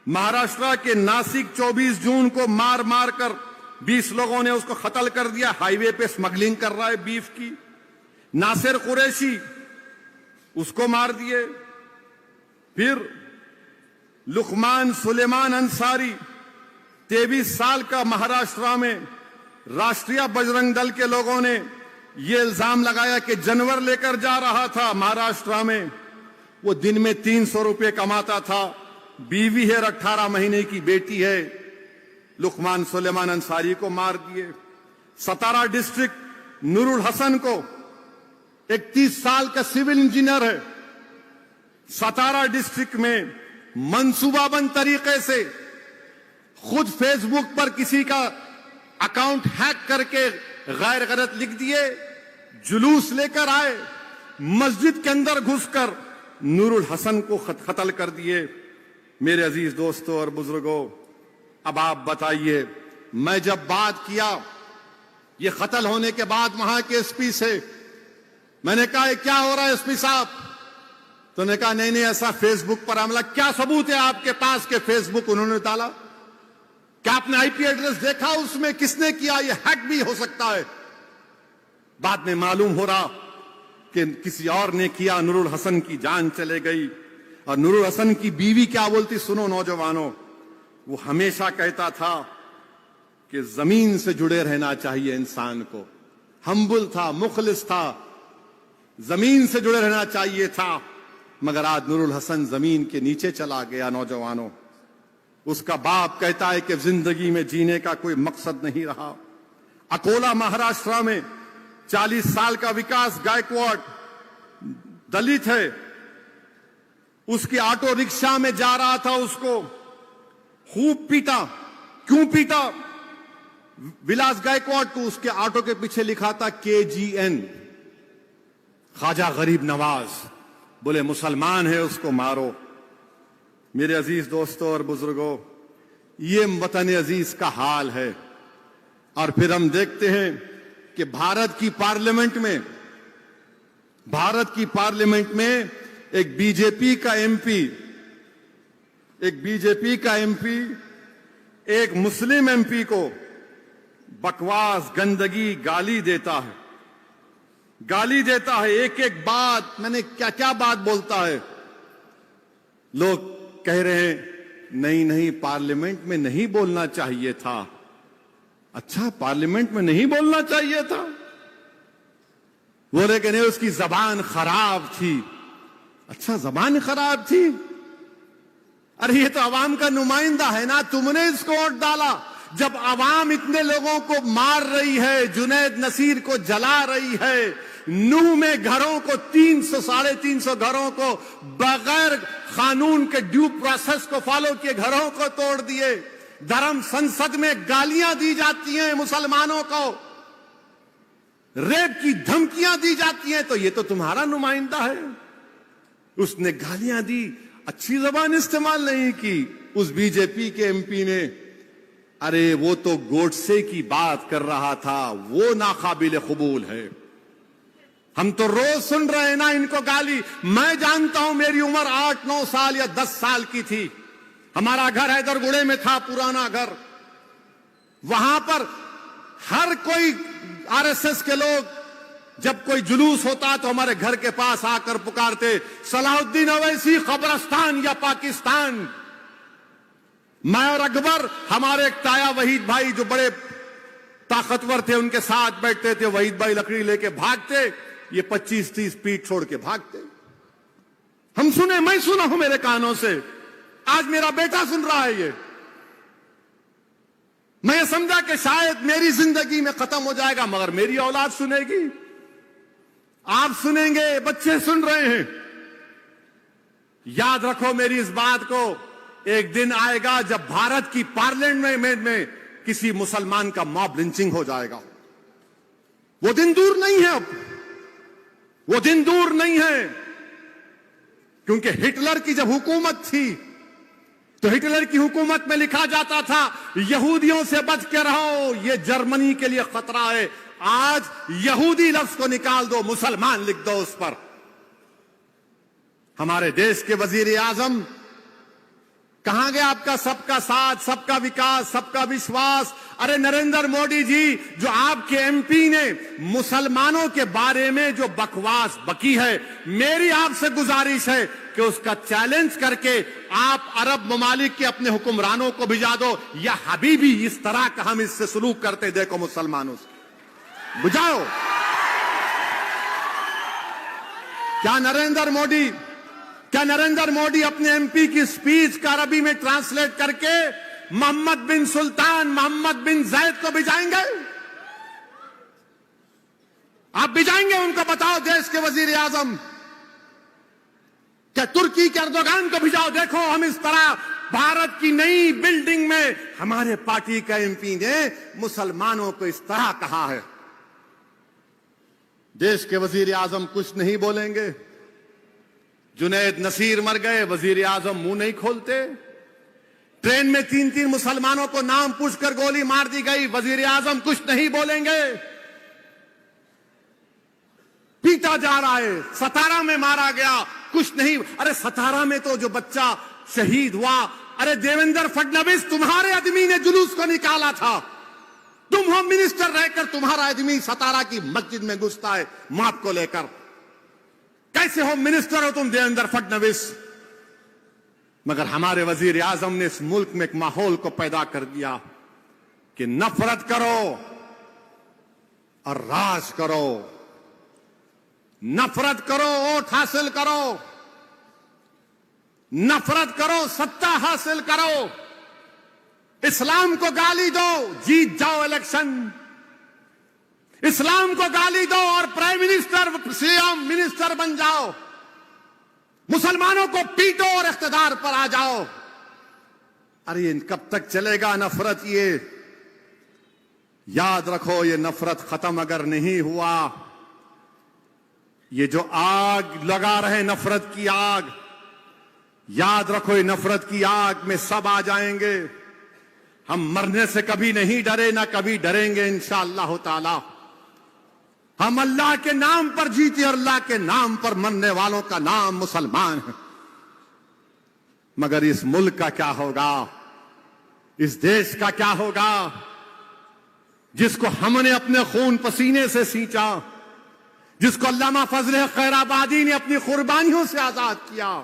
B: مہاراشٹرا کے ناسک 24 جون کو مار مار کر 20 لوگوں نے اس کو قتل کر دیا. ہائی وے پہ اسمگلنگ کر رہا ہے بیف کی. ناصر قریشی اس کو مار دیے. پھر لقمان سلیمان انصاری 23 سال کا مہاراشٹرا میں راشٹریہ بجرنگ دل کے لوگوں نے یہ الزام لگایا کہ جانور لے کر جا رہا تھا مہاراشٹرا میں. وہ دن میں 300 روپے کماتا تھا, بیوی ہے اور 18 مہینے کی بیٹی ہے. لقمان سلیمان انصاری کو مار دیے. ستارہ ڈسٹرکٹ نور الحسن کو 31 سال کا سول انجینئر ہے, ستارہ ڈسٹرکٹ میں منصوبہ بند طریقے سے خود فیس بک پر کسی کا اکاؤنٹ ہیک کر کے غیر غلط لکھ دیے, جلوس لے کر آئے, مسجد کے اندر گھس کر نور الحسن کو قتل کر دیے. میرے عزیز دوستوں اور بزرگوں, اب آپ بتائیے, میں جب بات کیا یہ قتل ہونے کے بعد وہاں کے ایس پی سے میں نے کہا یہ کیا ہو رہا ہے ایس پی صاحب؟ تو نے کہا نہیں ایسا فیس بک پر حملہ. کیا ثبوت ہے آپ کے پاس کہ فیس بک انہوں نے ڈالا؟ کیا آپ نے آئی پی ایڈریس دیکھا اس میں؟ کس نے کیا؟ یہ ہیک بھی ہو سکتا ہے. بعد میں معلوم ہو رہا کہ کسی اور نے کیا. نور الحسن کی جان چلے گئی. اور نور الحسن کی بیوی کیا بولتی سنو نوجوانوں. وہ ہمیشہ کہتا تھا کہ زمین سے جڑے رہنا چاہیے انسان کو. ہمبل تھا, مخلص تھا, زمین سے جڑے رہنا چاہیے تھا. مگر آج نور الحسن زمین کے نیچے چلا گیا. نوجوانوں, اس کا باپ کہتا ہے کہ زندگی میں جینے کا کوئی مقصد نہیں رہا. اکولا مہاراشٹرا میں 40 سال کا وکاس گائیکواڈ دلت ہے. اس کی آٹو رکشا میں جا رہا تھا, اس کو خوب پیٹا. کیوں پیٹا؟ ولاس گائیکواڈ کو اس کے آٹو کے پیچھے لکھا تھا KGN, خواجہ غریب نواز. بولے مسلمان ہے اس کو مارو. میرے عزیز دوستوں اور بزرگوں, یہ وطن عزیز کا حال ہے. اور پھر ہم دیکھتے ہیں کہ بھارت کی پارلیمنٹ میں ایک بی جے پی کا ایم پی ایک مسلم ایم پی کو بکواس, گندگی, گالی دیتا ہے. ایک بات, میں نے کیا بات بولتا ہے. لوگ کہہ رہے ہیں نہیں پارلیمنٹ میں نہیں بولنا چاہیے تھا. اچھا, پارلیمنٹ میں نہیں بولنا چاہیے تھا. بولے کہ نہیں اس کی زبان خراب تھی. اچھا, زبان خراب تھی. ارے یہ تو عوام کا نمائندہ ہے نا, تم نے اس کو ووٹ ڈالا. جب عوام اتنے لوگوں کو مار رہی ہے, جنید نصیر کو جلا رہی ہے, نوح میں گھروں کو 300-350 گھروں کو بغیر قانون کے ڈیو پروسیس کو فالو کیے گھروں کو توڑ دیے, دھرم سنسد میں گالیاں دی جاتی ہیں مسلمانوں کو, ریپ کی دھمکیاں دی جاتی ہیں, تو یہ تو تمہارا نمائندہ ہے. اس نے گالیاں دی, اچھی زبان استعمال نہیں کی. اس بی جے پی کے ایم پی نے, ارے وہ تو گوڈسے کی بات کر رہا تھا, وہ ناقابل قبول ہے. ہم تو روز سن رہے ہیں نا ان کو گالی. میں جانتا ہوں, میری عمر 8-9 سال یا 10 سال کی تھی. ہمارا گھر حیدر گڑے میں تھا, پرانا گھر. وہاں پر ہر کوئی RSS کے لوگ جب کوئی جلوس ہوتا تو ہمارے گھر کے پاس آ کر پکارتے, صلاح الدین اویسی قبرستان یا پاکستان. میں اور اکبر, ہمارے ایک تایا وحید بھائی جو بڑے طاقتور تھے, ان کے ساتھ بیٹھتے تھے. وحید بھائی لکڑی لے کے بھاگتے, یہ 25-30 پیٹ چھوڑ کے بھاگتے. ہم سنے, میں سنا ہوں میرے کانوں سے, آج میرا بیٹا سن رہا ہے یہ. میں یہ سمجھا کہ شاید میری زندگی میں ختم ہو جائے گا, مگر میری اولاد سنے گی, آپ سنیں گے, بچے سن رہے ہیں. یاد رکھو میری اس بات کو, ایک دن آئے گا جب بھارت کی پارلیمنٹ میں کسی مسلمان کا موب لنچنگ ہو جائے گا. وہ دن دور نہیں ہے, اب وہ دن دور نہیں ہے. کیونکہ ہٹلر کی جب حکومت تھی تو ہٹلر کی حکومت میں لکھا جاتا تھا یہودیوں سے بچ کے رہو, یہ جرمنی کے لیے خطرہ ہے. آج یہودی لفظ کو نکال دو, مسلمان لکھ دو اس پر. ہمارے دیش کے وزیر اعظم کہاں گیا آپ کا سب کا ساتھ, سب کا وکاس, سب کا وشواس؟ ارے نریندر مودی جی, جو آپ کے ایم پی نے مسلمانوں کے بارے میں جو بکواس بکی ہے, میری آپ سے گزارش ہے کہ اس کا چیلنج کر کے آپ عرب ممالک کے اپنے حکمرانوں کو بھجا دو. یا حبیبی اس طرح کا ہم اس سے سلوک کرتے دیکھو مسلمانوں سے, بجاؤ. کیا نریندر موڈی اپنے ایم پی کی سپیچ کا عربی میں ٹرانسلیٹ کر کے محمد بن سلطان, محمد بن زید کو بھجائیں گے؟ آپ بھجائیں گے ان کو؟ بتاؤ دیش کے وزیر اعظم. کیا ترکی کے اردوغان کو بھجاؤ؟ دیکھو ہم اس طرح بھارت کی نئی بلڈنگ میں ہمارے پارٹی کا ایم پی نے مسلمانوں کو اس طرح کہا ہے. دیش کے وزیر اعظم کچھ نہیں بولیں گے. جنید نصیر مر گئے, وزیر اعظم منہ نہیں کھولتے. ٹرین میں 3 مسلمانوں کو نام پوچھ کر گولی مار دی گئی, وزیر اعظم کچھ نہیں بولیں گے. پیٹا ہوا جا رہا ہے. ستارہ میں مارا گیا, کچھ نہیں. ارے ستارہ میں تو جو بچہ شہید ہوا, ارے دیویندر فڈنویس تمہارے آدمی نے جلوس کو نکالا تھا. تم ہوم منسٹر رہ کر تمہارا آدمی ستارہ کی مسجد میں گھستا ہے ماپ کو لے کر. کیسے ہوم منسٹر ہو تم دیویندر فڈنویس؟ مگر ہمارے وزیر اعظم نے اس ملک میں ایک ماحول کو پیدا کر دیا کہ نفرت کرو اور راج کرو, نفرت کرو ووٹ حاصل کرو, نفرت کرو ستا حاصل کرو, اسلام کو گالی دو جیت جاؤ الیکشن, اسلام کو گالی دو اور prime minister C M minister بن جاؤ, مسلمانوں کو پیٹو اور اقتدار پر آ جاؤ. ارے کب تک چلے گا نفرت؟ یہ یاد رکھو, یہ نفرت ختم اگر نہیں ہوا, یہ جو آگ لگا رہے نفرت کی آگ, یاد رکھو یہ نفرت کی آگ میں سب آ جائیں گے. ہم مرنے سے کبھی نہیں ڈرے, نہ کبھی ڈریں گے انشاءاللہ تعالی. ہم اللہ کے نام پر جیتے اور اللہ کے نام پر مرنے والوں کا نام مسلمان ہے. مگر اس ملک کا کیا ہوگا, اس دیش کا کیا ہوگا جس کو ہم نے اپنے خون پسینے سے سینچا, جس کو علامہ فضل خیر آبادی نے اپنی قربانیوں سے آزاد کیا.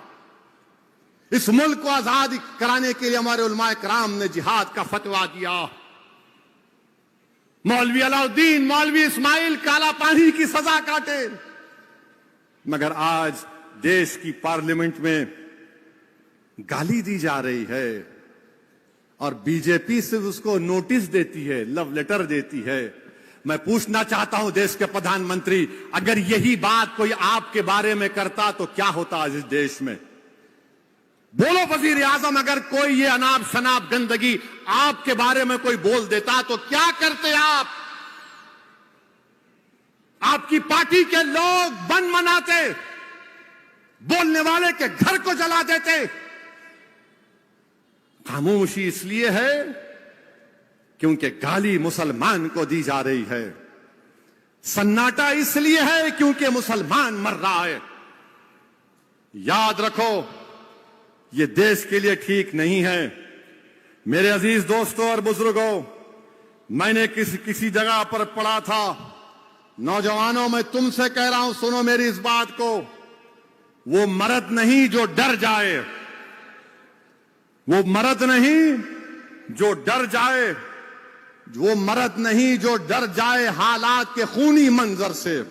B: اس ملک کو آزاد کرانے کے لیے ہمارے علماء کرام نے جہاد کا فتویٰ دیا. مولوی علاؤدین, مولوی اسماعیل کالا پانی کی سزا کاٹے. مگر آج دیش کی پارلیمنٹ میں گالی دی جا رہی ہے اور بی جے پی صرف اس کو نوٹس دیتی ہے, لو لیٹر دیتی ہے. میں پوچھنا چاہتا ہوں دیش کے پردھان منتری, اگر یہی بات کوئی آپ کے بارے میں کرتا تو کیا ہوتا اس دیش میں؟ بولو وزیر اعظم, اگر کوئی یہ اناب شناب گندگی آپ کے بارے میں کوئی بول دیتا تو کیا کرتے آپ؟ آپ کی پارٹی کے لوگ بن مناتے, بولنے والے کے گھر کو جلا دیتے. خاموشی اس لیے ہے کیونکہ گالی مسلمان کو دی جا رہی ہے. سناٹا اس لیے ہے کیونکہ مسلمان مر رہا ہے. یاد رکھو یہ دیش کے لیے ٹھیک نہیں ہے. میرے عزیز دوستوں اور بزرگوں, میں نے کسی جگہ پر پڑھا تھا, نوجوانوں میں تم سے کہہ رہا ہوں سنو میری اس بات کو, وہ مرد نہیں جو ڈر جائے, وہ مرد نہیں جو ڈر جائے, وہ مرد نہیں جو ڈر جائے حالات کے خونی منظر سے,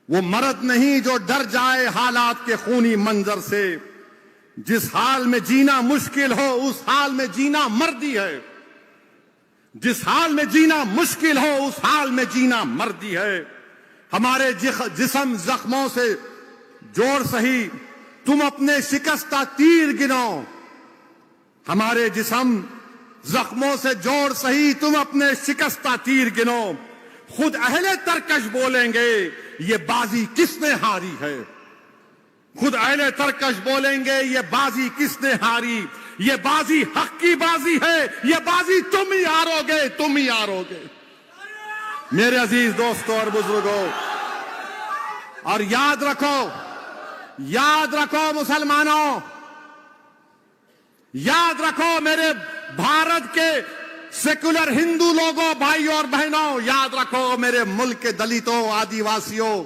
B: وہ مرد نہیں جو ڈر جائے حالات کے خونی منظر سے. جس حال میں جینا مشکل ہو اس حال میں جینا مردی ہے, جس حال میں جینا مشکل ہو اس حال میں جینا مردی ہے. ہمارے جسم زخموں سے جوڑ سہی تم اپنے شکستہ تیر گنو, ہمارے جسم زخموں سے جوڑ سہی تم اپنے شکستہ تیر گنو. خود اہل ترکش بولیں گے یہ بازی کس نے ہاری ہے, خود اہل ترکش بولیں گے یہ بازی کس نے ہاری. یہ بازی حق کی بازی ہے, یہ بازی تم ہی ہارو گے, تم ہی ہارو گے. میرے عزیز دوستوں اور بزرگوں, اور یاد رکھو مسلمانوں, یاد رکھو میرے بھارت کے سیکولر ہندو لوگوں, بھائیوں اور بہنوں, یاد رکھو میرے ملک کے دلتوں, آدیواسیوں,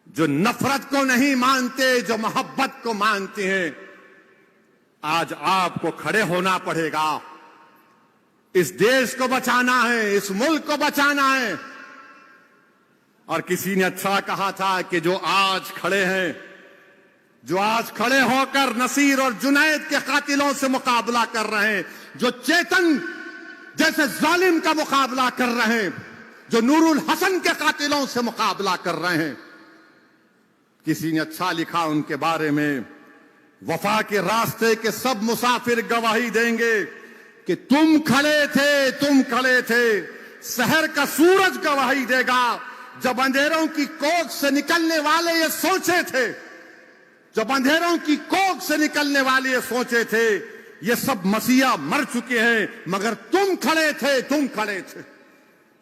B: جو نفرت کو نہیں مانتے, جو محبت کو مانتے ہیں. آج آپ کو کھڑے ہونا پڑے گا. اس دیش کو بچانا ہے, اس ملک کو بچانا ہے. اور کسی نے اچھا کہا تھا کہ جو آج کھڑے ہیں, جو آج کھڑے ہو کر نصیر اور جنید کے قاتلوں سے مقابلہ کر رہے ہیں, جو چیتن جیسے ظالم کا مقابلہ کر رہے ہیں, جو نور الحسن کے قاتلوں سے مقابلہ کر رہے ہیں. کسی نے اچھا لکھا ان کے بارے میں, وفا کے راستے کے سب مسافر گواہی دیں گے کہ تم کھڑے تھے. سحر کا سورج گواہی دے گا, جب اندھیروں کی کوکھ سے نکلنے والے یہ سوچے تھے, جب اندھیروں کی کوکھ سے نکلنے والے یہ سوچے تھے, یہ سب مسیحا مر چکے ہیں, مگر تم کھڑے تھے.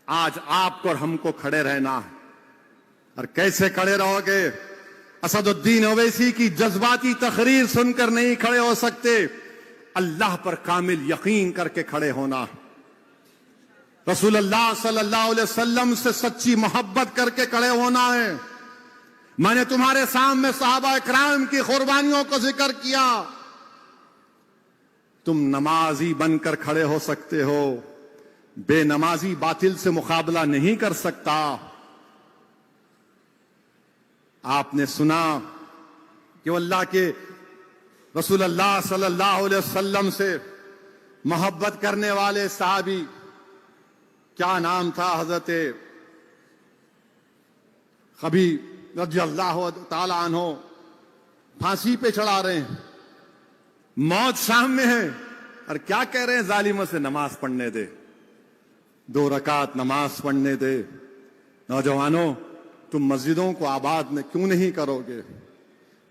B: آج آپ کو اور ہم کو کھڑے رہنا ہے. اور کیسے کھڑے رہو گے؟ اسد الدین اویسی کی جذباتی تقریر سن کر نہیں کھڑے ہو سکتے، اللہ پر کامل یقین کر کے کھڑے ہونا، رسول اللہ صلی اللہ علیہ وسلم سے سچی محبت کر کے کھڑے ہونا ہے۔ میں نے تمہارے سامنے صحابہ اکرام کی قربانیوں کو ذکر کیا، تم نمازی بن کر کھڑے ہو سکتے ہو، بے نمازی باطل سے مقابلہ نہیں کر سکتا۔ آپ نے سنا کہ وہ اللہ کے رسول اللہ صلی اللہ علیہ وسلم سے محبت کرنے والے صحابی، کیا نام تھا، حضرت خبیب رضی اللہ تعالی عنہ، پھانسی پہ چڑھا رہے ہیں، موت سامنے ہے، اور کیا کہہ رہے ہیں؟ ظالموں سے نماز پڑھنے دے، 2 رکعت نماز پڑھنے دے۔ نوجوانوں، تم مسجدوں کو آباد میں کیوں نہیں کرو گے؟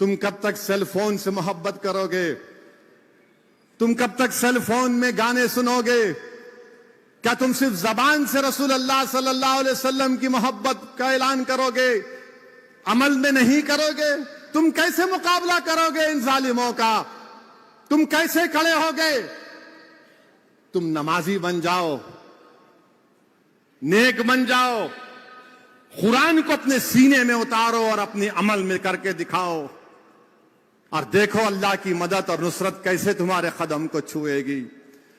B: تم کب تک سیل فون سے محبت کرو گے؟ تم کب تک سیل فون میں گانے سنو گے؟ کیا تم صرف زبان سے رسول اللہ صلی اللہ علیہ وسلم کی محبت کا اعلان کرو گے، عمل میں نہیں کرو گے؟ تم کیسے مقابلہ کرو گے ان ظالموں کا؟ تم کیسے کھڑے ہوگے؟ تم نمازی بن جاؤ، نیک بن جاؤ، قرآن کو اپنے سینے میں اتارو اور اپنے عمل میں کر کے دکھاؤ، اور دیکھو اللہ کی مدد اور نصرت کیسے تمہارے قدم کو چھوئے گی۔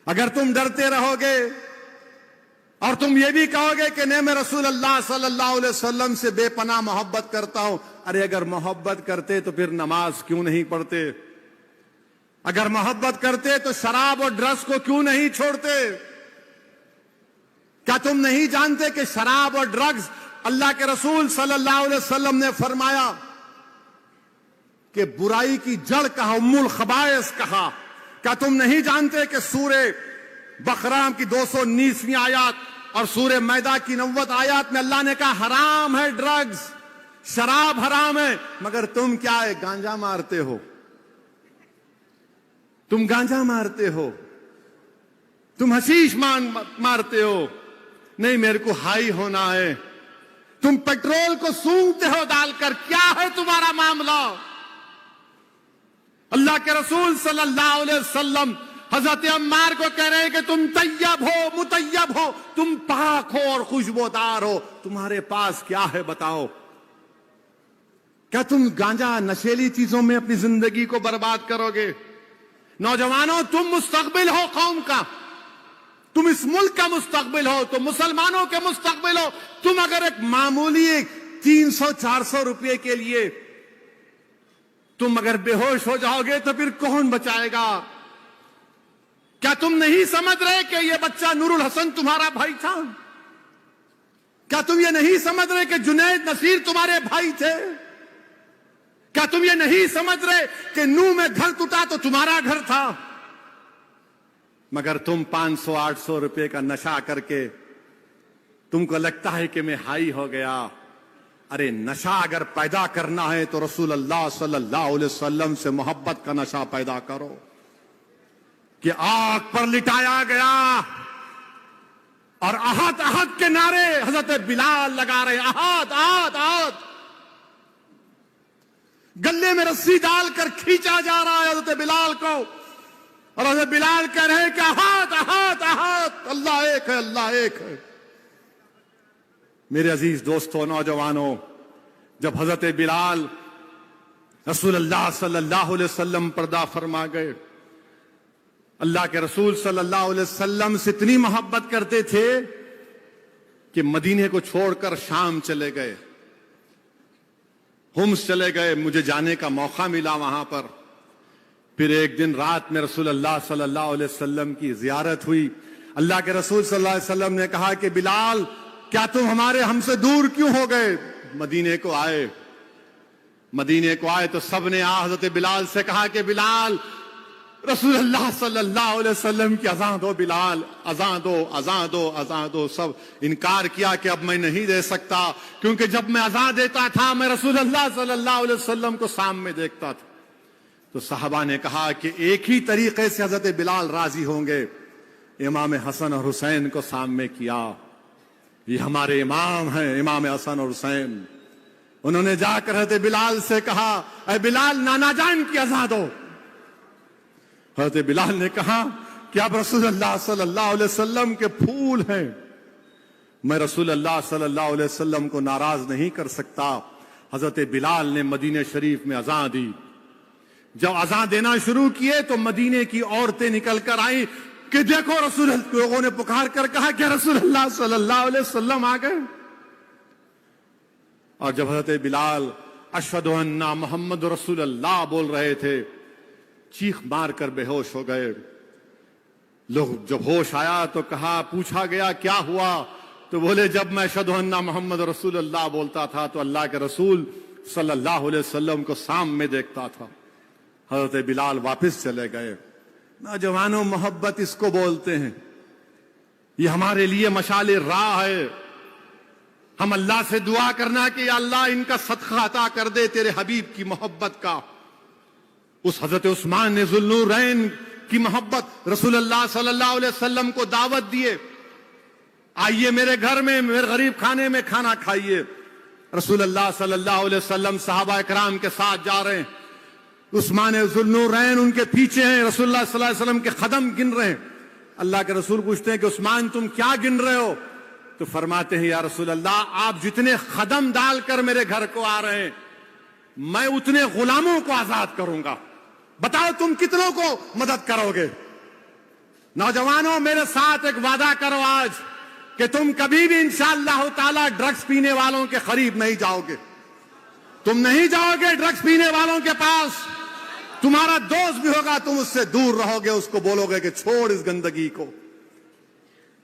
B: اگر تم ڈرتے رہو گے اور تم یہ بھی کہو گے کہ نہیں، میں رسول اللہ صلی اللہ علیہ وسلم سے بے پناہ محبت کرتا ہوں، ارے اگر محبت کرتے تو پھر نماز کیوں نہیں پڑھتے؟ اگر محبت کرتے تو شراب اور ڈرگس کو کیوں نہیں چھوڑتے؟ کیا تم نہیں جانتے کہ شراب اور ڈرگس اللہ کے رسول صلی اللہ علیہ وسلم نے فرمایا کہ برائی کی جڑ کہا، ام الخبائث کہا؟ کیا تم نہیں جانتے کہ سورہ بقرہ کی 219ویں آیات اور سورہ میدہ کی 90 آیات میں اللہ نے کہا حرام ہے ڈرگز، شراب حرام ہے، مگر تم کیا ہے؟ گانجا مارتے ہو، تم گانجا مارتے ہو، تم حشیش مارتے ہو، نہیں میرے کو ہائی ہونا ہے، تم پیٹرول کو سونگتے ہو ڈال کر، کیا ہے تمہارا معاملہ؟ اللہ کے رسول صلی اللہ علیہ وسلم حضرت عمار کو کہہ رہے ہیں کہ تم طیب ہو، مطیب ہو، تم پاک ہو اور خوشبودار ہو، تمہارے پاس کیا ہے بتاؤ؟ کیا تم گانجا نشیلی چیزوں میں اپنی زندگی کو برباد کرو گے؟ نوجوانوں، تم مستقبل ہو قوم کا، تم اس ملک کا مستقبل ہو، تم مسلمانوں کے مستقبل ہو۔ تم اگر ایک معمولی 300-400 روپے کے لیے تم اگر بے ہوش ہو جاؤ گے تو پھر کون بچائے گا؟ کیا تم نہیں سمجھ رہے کہ یہ بچہ نور الحسن تمہارا بھائی تھا؟ کیا تم یہ نہیں سمجھ رہے کہ جنید نصیر تمہارے بھائی تھے؟ کیا تم یہ نہیں سمجھ رہے کہ نوح میں گھر ٹوٹا تو تمہارا گھر تھا؟ مگر تم 500-800 روپے کا نشہ کر کے تم کو لگتا ہے کہ میں ہائی ہو گیا۔ ارے نشہ اگر پیدا کرنا ہے تو رسول اللہ صلی اللہ علیہ وسلم سے محبت کا نشہ پیدا کرو، کہ آگ پر لٹایا گیا اور احد احد کے نعرے حضرت بلال لگا رہے، احد احد احد، گلے میں رسی ڈال کر کھینچا جا رہا ہے حضرت بلال کو، اور حضرت بلال کہہ رہے ہیں کہ احد احد احد، اللہ ایک ہے، اللہ ایک ہے۔ میرے عزیز دوستو، نوجوانوں، جب حضرت بلال رسول اللہ صلی اللہ علیہ وسلم پردہ فرما گئے، اللہ کے رسول صلی اللہ علیہ وسلم سے اتنی محبت کرتے تھے کہ مدینے کو چھوڑ کر شام چلے گئے، ہمس چلے گئے، مجھے جانے کا موقع ملا وہاں پر۔ پھر ایک دن رات میں رسول اللہ صلی اللہ علیہ وسلم کی زیارت ہوئی۔ اللہ کے رسول صلی اللہ علیہ وسلم نے کہا کہ بلال، کیا تم ہم سے دور کیوں ہو گئے؟ مدینے کو آئے، مدینے کو آئے تو سب نے حضرت بلال سے کہا کہ بلال، رسول اللہ صلی اللہ علیہ وسلم کی اذان دو، بلال اذان دو، اذان دو، اذان دو۔ سب انکار کیا کہ اب میں نہیں دے سکتا، کیونکہ جب میں اذان دیتا تھا میں رسول اللہ صلی اللہ علیہ وسلم کو سامنے دیکھتا تھا۔ تو صحابہ نے کہا کہ ایک ہی طریقے سے حضرت بلال راضی ہوں گے، امام حسن اور حسین کو سامنے کیا، یہ ہمارے امام ہیں، امام حسن اور حسین۔ انہوں نے جا کر حضرت بلال سے کہا اے بلال نانا جان کی اذان دو. حضرت بلال نے کہا کہ آپ رسول اللہ صلی اللہ علیہ وسلم کے پھول ہیں, میں رسول اللہ صلی اللہ علیہ وسلم کو ناراض نہیں کر سکتا. حضرت بلال نے مدینہ شریف میں اذان دی. جب اذان دینا شروع کیے تو مدینے کی عورتیں نکل کر آئیں کہ دیکھو رسول اللہ. لوگوں نے پکار کر کہا کہ رسول اللہ صلی اللہ علیہ وسلم آ گئے. اور جب حضرت بلال اشہد ان محمد رسول اللہ بول رہے تھے, چیخ مار کر بے ہوش ہو گئے. لوگ جب ہوش آیا تو کہا, پوچھا گیا کیا ہوا, تو بولے جب میں اشہد ان محمد رسول اللہ بولتا تھا تو اللہ کے رسول صلی اللہ علیہ وسلم کو سامنے دیکھتا تھا. حضرت بلال واپس چلے گئے. نوجوانوں, محبت اس کو بولتے ہیں. یہ ہمارے لیے مشعل راہ ہے. ہم اللہ سے دعا کرنا کہ یا اللہ ان کا صدقہ عطا کر دے تیرے حبیب کی محبت کا. اس حضرت عثمان نے ذوالنورین کی محبت, رسول اللہ صلی اللہ علیہ وسلم کو دعوت دیے, آئیے میرے گھر میں, میرے غریب خانے میں کھانا کھائیے. رسول اللہ صلی اللہ علیہ وسلم صحابہ اکرام کے ساتھ جا رہے ہیں. عثمان ذوالنورین ان کے پیچھے ہیں. رسول اللہ صلی اللہ علیہ وسلم کے قدم گن رہے ہیں. اللہ کے رسول پوچھتے ہیں کہ عثمان تم کیا گن رہے ہو؟ تو فرماتے ہیں یا رسول اللہ آپ جتنے قدم ڈال کر میرے گھر کو آ رہے ہیں میں اتنے غلاموں کو آزاد کروں گا. بتاؤ تم کتنوں کو مدد کرو گے؟ نوجوانوں میرے ساتھ ایک وعدہ کرو آج کہ تم کبھی بھی انشاءاللہ تعالی ڈرگز پینے والوں کے قریب نہیں جاؤ گے. تم نہیں جاؤ گے ڈرگز پینے والوں کے پاس. تمہارا دوست بھی ہوگا تم اس سے دور رہو گے, اس کو بولو گے کہ چھوڑ اس گندگی کو.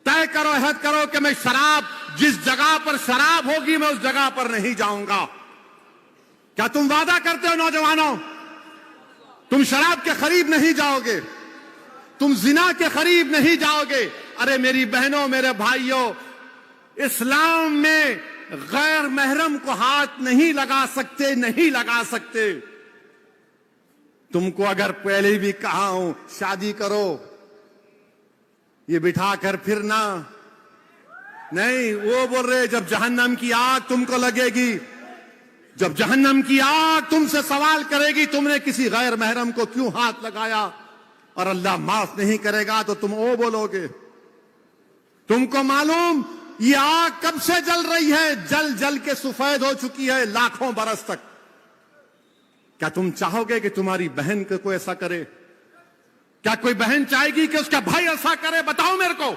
B: طے کرو, عہد کرو کہ میں شراب, جس جگہ پر شراب ہوگی میں اس جگہ پر نہیں جاؤں گا. کیا تم وعدہ کرتے ہو نوجوانوں؟ تم شراب کے قریب نہیں جاؤ گے, تم زنا کے قریب نہیں جاؤ گے. ارے میری بہنوں میرے بھائیوں, اسلام میں غیر محرم کو ہاتھ نہیں لگا سکتے, نہیں لگا سکتے. تم کو اگر پہلے بھی کہا ہوں شادی کرو, یہ بٹھا کر پھرنا نہیں. وہ بول رہے جب جہنم کی آگ تم کو لگے گی, جب جہنم کی آگ تم سے سوال کرے گی تم نے کسی غیر محرم کو کیوں ہاتھ لگایا, اور اللہ معاف نہیں کرے گا تو تم او بولو گے. تم کو معلوم یہ آگ کب سے جل رہی ہے؟ جل جل کے سفید ہو چکی ہے لاکھوں برس تک. کیا تم چاہو گے کہ تمہاری بہن کو کوئی ایسا کرے؟ کیا کوئی بہن چاہے گی کہ اس کا بھائی ایسا کرے؟ بتاؤ میرے کو.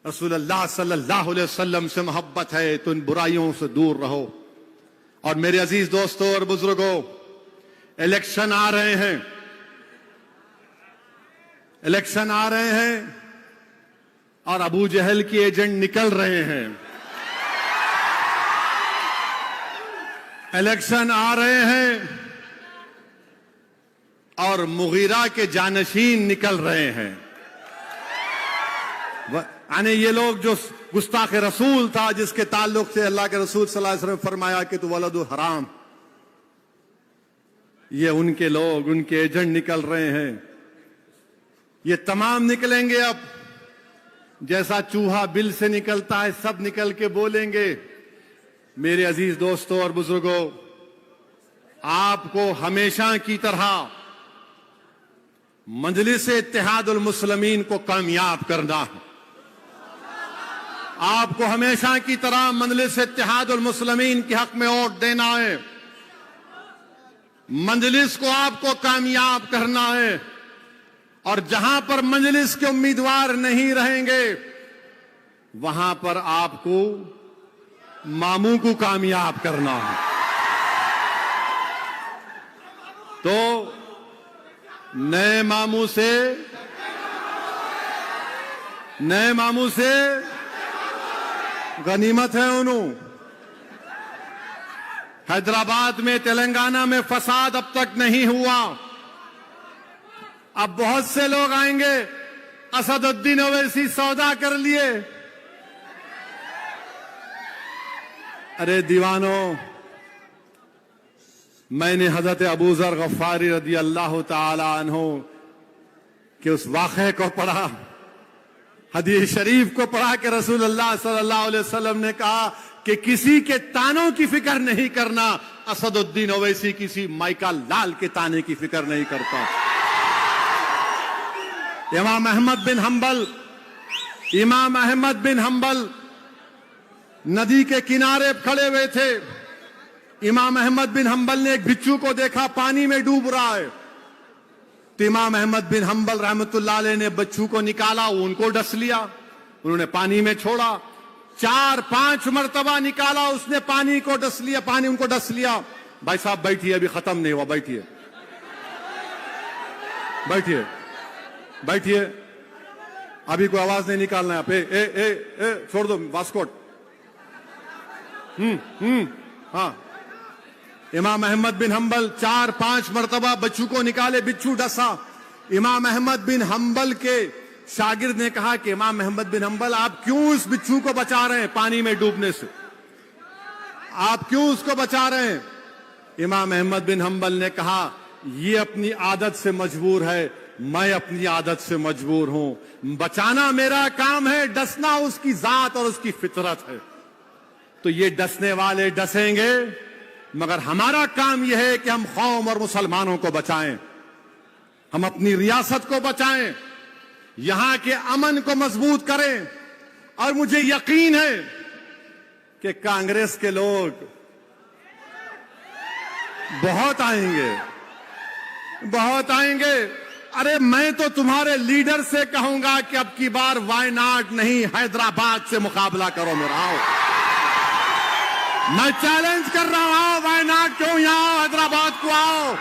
B: رسول اللہ صلی اللہ علیہ وسلم سے محبت ہے تو ان برائیوں سے دور رہو. اور میرے عزیز دوستوں اور بزرگوں, الیکشن آ رہے ہیں, الیکشن آ رہے ہیں اور ابو جہل کے ایجنٹ نکل رہے ہیں. الیکشن آ رہے ہیں اور مغیرہ کے جانشین نکل رہے ہیں. یعنی یہ لوگ جو گستاخ رسول تھا جس کے تعلق سے اللہ کے رسول صلی اللہ علیہ وسلم فرمایا کہ تو ولد حرام, یہ ان کے لوگ, ان کے ایجنٹ نکل رہے ہیں. یہ تمام نکلیں گے. اب جیسا چوہا بل سے نکلتا ہے سب نکل کے بولیں گے. میرے عزیز دوستوں اور بزرگوں, آپ کو ہمیشہ کی طرح مجلس اتحاد المسلمین کو کامیاب کرنا ہے. آپ کو ہمیشہ کی طرح مجلس اتحاد المسلمین کے حق میں ووٹ دینا ہے. مجلس کو آپ کو کامیاب کرنا ہے. اور جہاں پر مجلس کے امیدوار نہیں رہیں گے وہاں پر آپ کو ماموں کو کامیاب کرنا ہے. تو نئے ماموں سے غنیمت ہے انہوں. حیدرآباد میں, تلنگانہ میں فساد اب تک نہیں ہوا. اب بہت سے لوگ آئیں گے, اسد الدین اویسی سودا کر لیے. ارے دیوانوں, میں نے حضرت ابو ذر غفاری رضی اللہ تعالی عنہ کہ اس واقعے کو پڑھا, حدیث شریف کو پڑھا کہ رسول اللہ صلی اللہ علیہ وسلم نے کہا کہ کسی کے تانوں کی فکر نہیں کرنا، اسد الدین اویسی کسی مائیکا لال کے تانے کی فکر نہیں کرتا۔ امام احمد بن حنبل ندی کے کنارے کھڑے ہوئے تھے۔ امام احمد بن حنبل نے ایک بچھو کو دیکھا پانی میں ڈوب رہا ہے، تو امام احمد بن حنبل رحمت اللہ علیہ نے بچھو کو نکالا، ان کو ڈس لیا، انہوں نے پانی میں چھوڑا، 4-5 مرتبہ نکالا، اس نے پانی کو ڈس لیا، پانی ان کو ڈس لیا۔ بھائی صاحب بیٹھیے، ابھی ختم نہیں ہوا، بیٹھیے بیٹھیے بیٹھیے، ابھی کوئی آواز نہیں نکالنا ہے آپ، اے چھوڑ دو واسکوٹ۔ ہاں، امام احمد بن حنبل 4-5 مرتبہ بچھو کو نکالے، بچھو ڈسا۔ امام احمد بن حنبل کے شاگرد نے کہا کہ امام احمد بن حنبل آپ کیوں اس بچھو کو بچا رہے ہیں پانی میں ڈوبنے سے، آپ کیوں اس کو بچا رہے ہیں؟ امام احمد بن حنبل نے کہا یہ اپنی عادت سے مجبور ہے، میں اپنی عادت سے مجبور ہوں، بچانا میرا کام ہے، ڈسنا اس کی ذات اور اس کی فطرت ہے۔ تو یہ ڈسنے والے ڈسیں گے، مگر ہمارا کام یہ ہے کہ ہم قوم اور مسلمانوں کو بچائیں، ہم اپنی ریاست کو بچائیں، یہاں کے امن کو مضبوط کریں۔ اور مجھے یقین ہے کہ کانگریس کے لوگ بہت آئیں گے۔ ارے میں تو تمہارے لیڈر سے کہوں گا کہ اب کی بار وائناڈ نہیں، حیدرآباد سے مقابلہ کرو میرا، آؤ، میں چیلنج کر رہا ہوں، وائناڈ کیوں یہاں، حیدرآباد کو آؤ،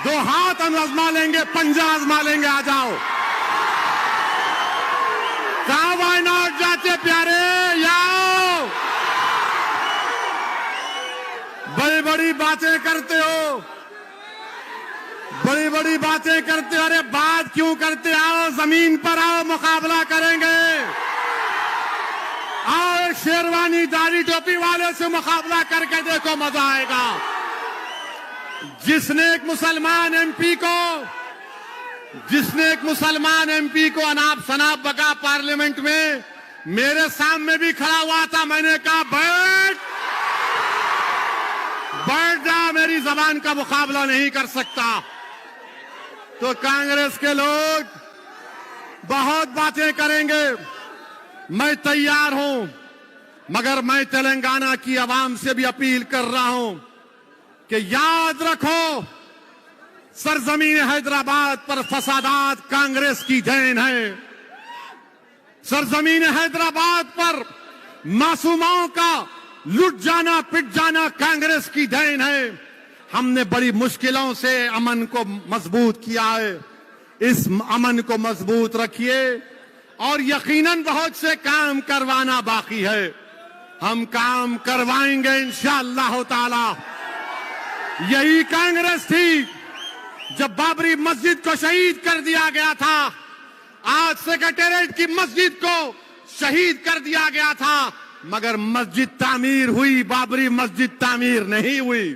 B: 2 ہاتھ ہم آزما لیں گے، پنجہ آزما لیں گے، آ جاؤ۔ کہاں وائناڈ جاتے پیارے، یاؤ، بڑی بڑی باتیں کرتے ہو، بڑی بڑی باتیں کرتے ہو، ارے بات کیوں کرتے، آؤ زمین پر آؤ، مقابلہ کریں گے، آؤ ایک شیروانی داڑھی ٹوپی والے سے مقابلہ کر کے دیکھو، مزہ آئے گا۔ جس نے ایک مسلمان ایم پی کو اناپ شناپ بگا پارلیمنٹ میں، میرے سامنے بھی کھڑا ہوا تھا، میں نے کہا بیٹھ جا، میری زبان کا مقابلہ نہیں کر سکتا۔ تو کانگریس کے لوگ بہت باتیں کریں گے، میں تیار ہوں، مگر میں تلنگانہ کی عوام سے بھی اپیل کر رہا ہوں کہ یاد رکھو، سرزمین حیدرآباد پر فسادات کانگریس کی دین ہے، سرزمین حیدرآباد پر معصوموں کا لٹ جانا پٹ جانا کانگریس کی دین ہے۔ ہم نے بڑی مشکلوں سے امن کو مضبوط کیا ہے، اس امن کو مضبوط رکھیے، اور یقیناً بہت سے کام کروانا باقی ہے، ہم کام کروائیں گے انشاءاللہ تعالی۔ یہی کانگریس تھی جب بابری مسجد کو شہید کر دیا گیا تھا، آج سیکریٹریٹ کی مسجد کو شہید کر دیا گیا تھا، مگر مسجد تعمیر ہوئی، بابری مسجد تعمیر نہیں ہوئی،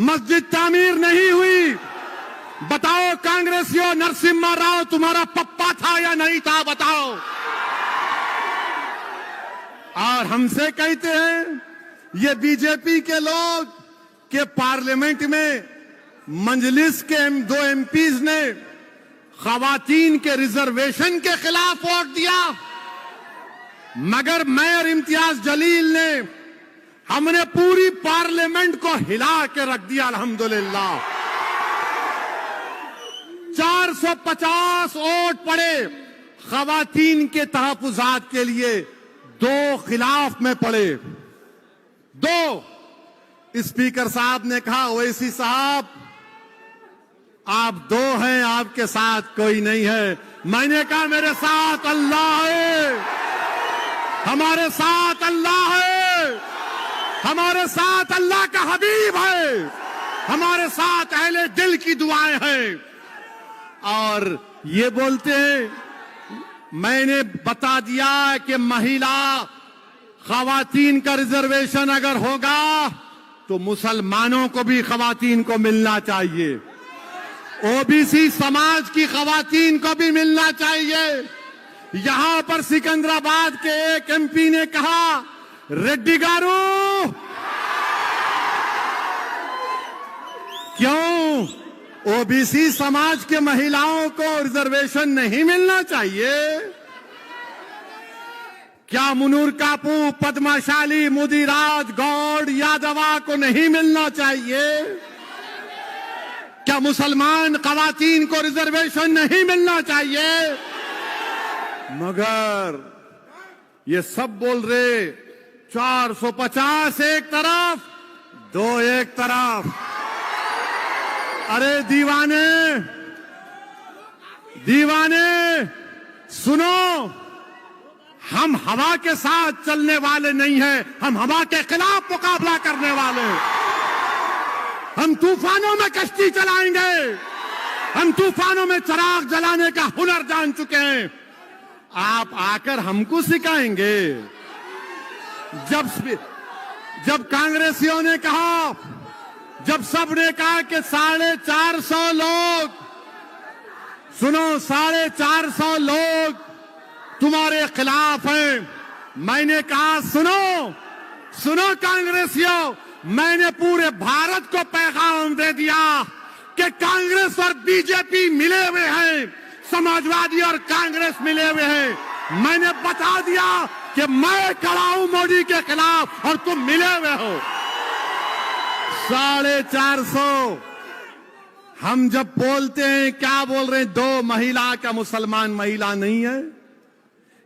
B: مسجد تعمیر نہیں ہوئی۔ بتاؤ کانگریسیوں، نرسمہا راؤ تمہارا پپا تھا یا نہیں تھا، بتاؤ۔ اور ہم سے کہتے ہیں یہ بی جے پی کے لوگ کہ پارلیمنٹ میں مجلس کے 2 ایم پیز نے خواتین کے ریزرویشن کے خلاف ووٹ دیا، مگر میں اور امتیاز جلیل نے، ہم نے پوری پارلیمنٹ کو ہلا کے رکھ دیا، الحمدللہ۔ 450 ووٹ پڑے خواتین کے تحفظات کے لیے، 2 خلاف میں پڑے، 2۔ اسپیکر صاحب نے کہا اویسی صاحب آپ 2 ہیں، آپ کے ساتھ کوئی نہیں ہے۔ میں نے کہا میرے ساتھ اللہ ہے، ہمارے ساتھ اللہ ہے، ہمارے ساتھ اللہ کا حبیب ہے، ہمارے ساتھ اہل دل کی دعائیں ہیں۔ اور یہ بولتے ہیں، میں نے بتا دیا کہ مہیلا خواتین کا ریزرویشن اگر ہوگا تو مسلمانوں کو بھی خواتین کو ملنا چاہیے، او بی سی سماج کی خواتین کو بھی ملنا چاہیے، یہاں پر سکندرآباد کے ایک ایم پی نے کہا ریڈی گارو کیوں او بی سی سماج کے مہیلاؤں کو ریزرویشن نہیں ملنا چاہیے؟ کیا منور کاپو، پدما شالی، مودی راج، گوڈ، یادوا کو نہیں ملنا چاہیے؟ کیا مسلمان خواتین کو ریزرویشن نہیں ملنا چاہیے؟ مگر یہ سب بول رہے 450 ایک طرف 2 ایک طرف. ارے دیوانے سنو، ہم ہوا کے ساتھ چلنے والے نہیں ہیں، ہم ہوا کے خلاف مقابلہ کرنے والے ہیں. ہم طوفانوں میں کشتی چلائیں گے، ہم طوفانوں میں چراغ جلانے کا ہنر جان چکے ہیں. آپ آ کر ہم کو سکھائیں گے؟ جب کانگریسیوں نے کہا، جب سب نے کہا کہ 450 لوگ، سنو 450 لوگ تمہارے خلاف ہیں، میں نے کہا سنو کانگریسیوں، میں نے پورے بھارت کو پیغام دے دیا کہ کانگریس اور بی جے پی ملے ہوئے ہیں، سماجوادی اور کانگریس ملے ہوئے ہیں. میں نے بتا دیا کہ میں کھڑا ہوں مودی کے خلاف اور تم ملے ہوئے ہو. 450. ہم جب بولتے ہیں کیا بول رہے ہیں؟ 2 مہیلا کا مسلمان مہیلا نہیں ہے؟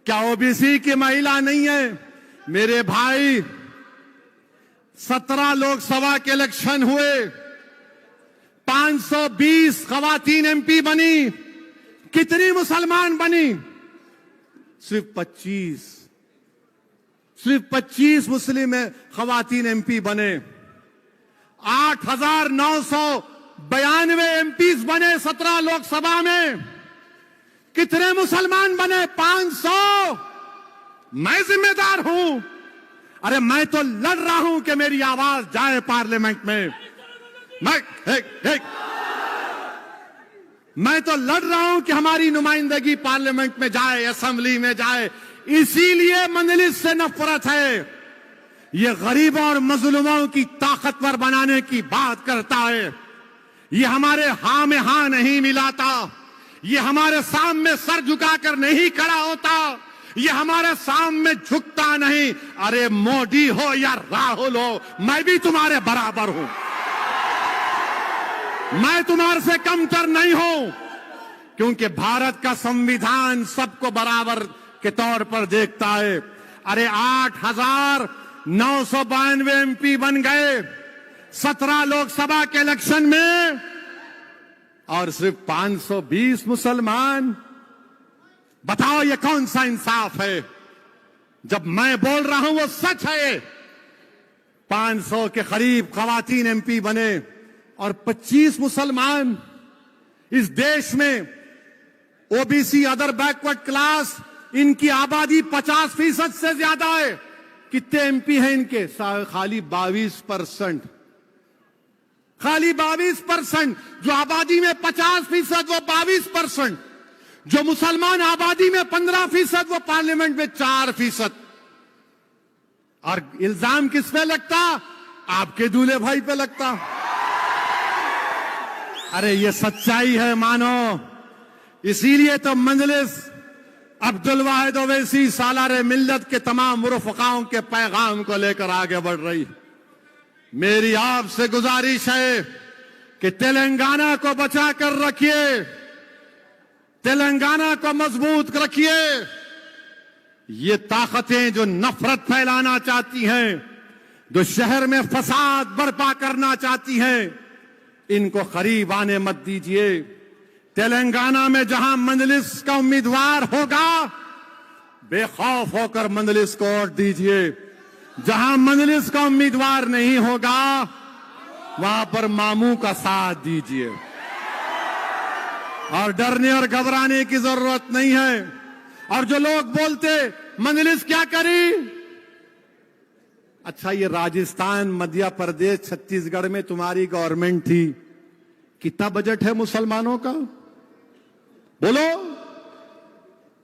B: کیا او بی سی کی مہیلا نہیں ہے؟ میرے بھائی 17 لوک سبھا کے الیکشن ہوئے، 520 خواتین ایم پی بنی. کتنی مسلمان بنی؟ صرف 25 مسلم خواتین ایم پی بنے. 8,992 ایم پیز بنے 17 لوک سبھا میں. کتنے مسلمان بنے؟ 500. میں ذمہ دار ہوں. ارے میں تو لڑ رہا ہوں کہ میری آواز جائے پارلیمنٹ میں. میں تو لڑ رہا ہوں کہ ہماری نمائندگی پارلیمنٹ میں جائے، اسمبلی میں جائے. اسی لیے مجلس سے نفرت ہے. یہ غریبوں اور مظلوموں کی طاقتور بنانے کی بات کرتا ہے. یہ ہمارے ہاں میں ہاں نہیں ملاتا. یہ ہمارے سامنے سر جھکا کر نہیں کھڑا ہوتا. یہ ہمارے سامنے جھکتا نہیں. ارے مودی ہو یا راہل ہو، میں بھی تمہارے برابر ہوں. میں تمہارے سے کم تر نہیں ہوں، کیونکہ بھارت کا سمویدھان سب کو برابر کے طور پر دیکھتا ہے. ارے 8,992 ایم پی بن گئے 17 لوک سبھا کے الیکشن میں، اور صرف 520 مسلمان. بتاؤ یہ کون سا انصاف ہے؟ جب میں بول رہا ہوں وہ سچ ہے. 500 کے قریب خواتین ایم پی بنے اور 25 مسلمان. اس دیش میں O B C, other backward class, ان کی آبادی 50% سے زیادہ ہے. کتنے ایم پی ہیں ان کے؟ خالی 22%. خالی 22%. جو آبادی میں 50% وہ 22%. جو مسلمان آبادی میں 15% وہ پارلیمنٹ میں 4%. اور الزام کس پہ لگتا؟ آپ کے دولہے بھائی پہ لگتا. ارے یہ سچائی ہے، مانو. اسی لیے تو مجلس عبدالواحد اویسی سالار ملت کے تمام مرفقاؤں کے پیغام کو لے کر آگے بڑھ رہی. میری آپ سے گزارش ہے کہ تلنگانہ کو بچا کر رکھیے، تلنگانہ کو مضبوط رکھیے. یہ طاقتیں جو نفرت پھیلانا چاہتی ہیں، جو شہر میں فساد برپا کرنا چاہتی ہیں، ان کو قریب آنے مت دیجیے. تلنگانہ میں جہاں مجلس کا امیدوار ہوگا، بے خوف ہو کر مجلس کو ووٹ دیجیے. جہاں مجلس کا امیدوار نہیں ہوگا، وہاں پر ماموں کا ساتھ دیجیے. اور ڈرنے اور گھبرانے کی ضرورت نہیں ہے. اور جو لوگ بولتے مجلس کیا کری؟ اچھا، یہ راجستھان، مدھیہ پردیش، چھتیس گڑھ میں تمہاری گورنمنٹ تھی. کتنا بجٹ ہے مسلمانوں کا؟ بولو.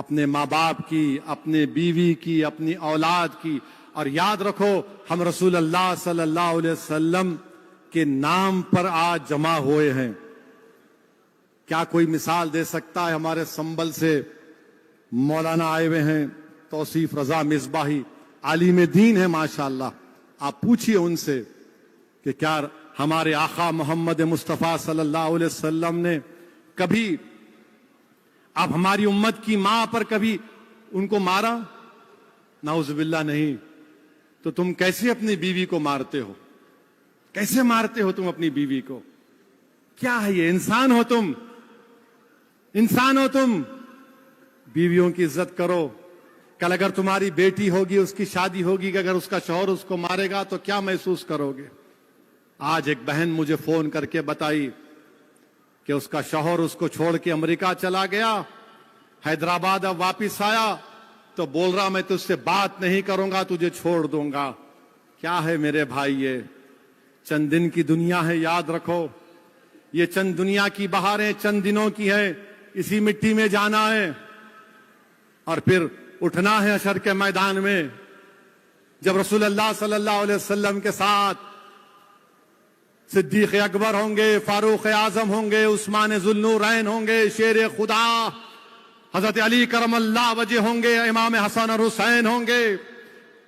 B: اپنے ماں باپ کی، اپنے بیوی کی، اپنی اولاد کی. اور یاد رکھو ہم رسول اللہ صلی اللہ علیہ وسلم کے نام پر آج جمع ہوئے ہیں. کیا کوئی مثال دے سکتا ہے؟ ہمارے سنبل سے مولانا آئے ہوئے ہیں، توصیف رضا مصباحی، عالم دین ہے ماشاءاللہ. آپ پوچھئے ان سے کہ کیا ہمارے آقا محمد مصطفیٰ صلی اللہ علیہ وسلم نے کبھی اب ہماری امت کی ماں پر کبھی ان کو مارا؟ نعوذ باللہ نہیں. تو تم کیسے اپنی بیوی کو مارتے ہو؟ کیسے مارتے ہو تم اپنی بیوی کو؟ کیا ہے یہ؟ انسان ہو تم، انسان ہو تم. بیویوں کی عزت کرو. کل اگر تمہاری بیٹی ہوگی، اس کی شادی ہوگی، کہ اگر اس کا شوہر اس کو مارے گا تو کیا محسوس کرو گے؟ آج ایک بہن مجھے فون کر کے بتائی کہ اس کا شوہر اس کو چھوڑ کے امریکہ چلا گیا، حیدرآباد اب واپس آیا تو بول رہا میں تجھ سے بات نہیں کروں گا، تجھے چھوڑ دوں گا. کیا ہے میرے بھائی؟ یہ چند دن کی دنیا ہے، یاد رکھو. یہ چند دنیا کی بہاریں چند دنوں کی ہے، اسی مٹی میں جانا ہے اور پھر اٹھنا ہے حشر کے میدان میں. جب رسول اللہ صلی اللہ علیہ وسلم کے ساتھ صدیق اکبر ہوں گے، فاروق اعظم ہوں گے، عثمان ذوالنورین ہوں گے، شیر خدا حضرت علی کرم اللہ وجہ ہوں گے، امام حسن اور حسین ہوں گے،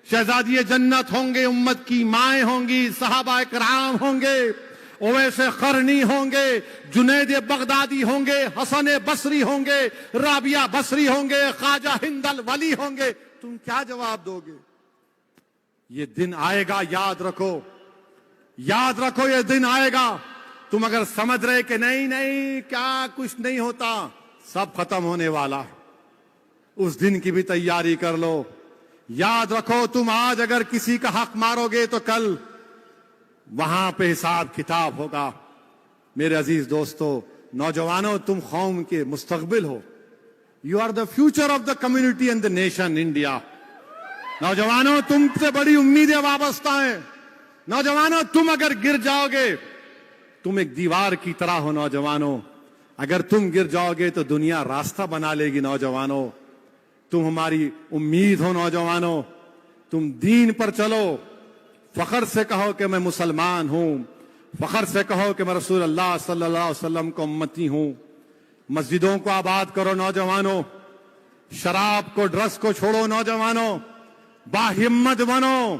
B: شہزادی جنت ہوں گے، امت کی مائیں ہوں گی، صحابہ کرام ہوں گے، اویس قرنی ہوں گے، جنید بغدادی ہوں گے، حسن بصری ہوں گے، رابعہ بصری ہوں گے، خواجہ ہند الولی ہوں گے. تم کیا جواب دو گے؟ یہ دن آئے گا، یاد رکھو، یاد رکھو یہ دن آئے گا. تم اگر سمجھ رہے کہ نہیں نہیں کیا کچھ نہیں ہوتا، سب ختم ہونے والا. اس دن کی بھی تیاری کر لو. یاد رکھو تم آج اگر کسی کا حق مارو گے تو کل وہاں پہ حساب کتاب ہوگا. میرے عزیز دوستو، نوجوانوں، تم قوم کے مستقبل ہو. You are the future of the community and the nation India. نوجوانوں، تم سے بڑی امیدیں وابستہ ہیں. نوجوانوں، تم اگر گر جاؤ گے، تم ایک دیوار کی طرح ہو. نوجوانوں، اگر تم گر جاؤ گے تو دنیا راستہ بنا لے گی. نوجوانوں، تم ہماری امید ہو. نوجوانوں، تم دین پر چلو. فخر سے کہو کہ میں مسلمان ہوں. فخر سے کہو کہ میں رسول اللہ صلی اللہ علیہ وسلم کو امتی ہوں. مسجدوں کو آباد کرو. نوجوانوں، شراب کو، ڈرگس کو چھوڑو. نوجوانوں، باہمت بنو،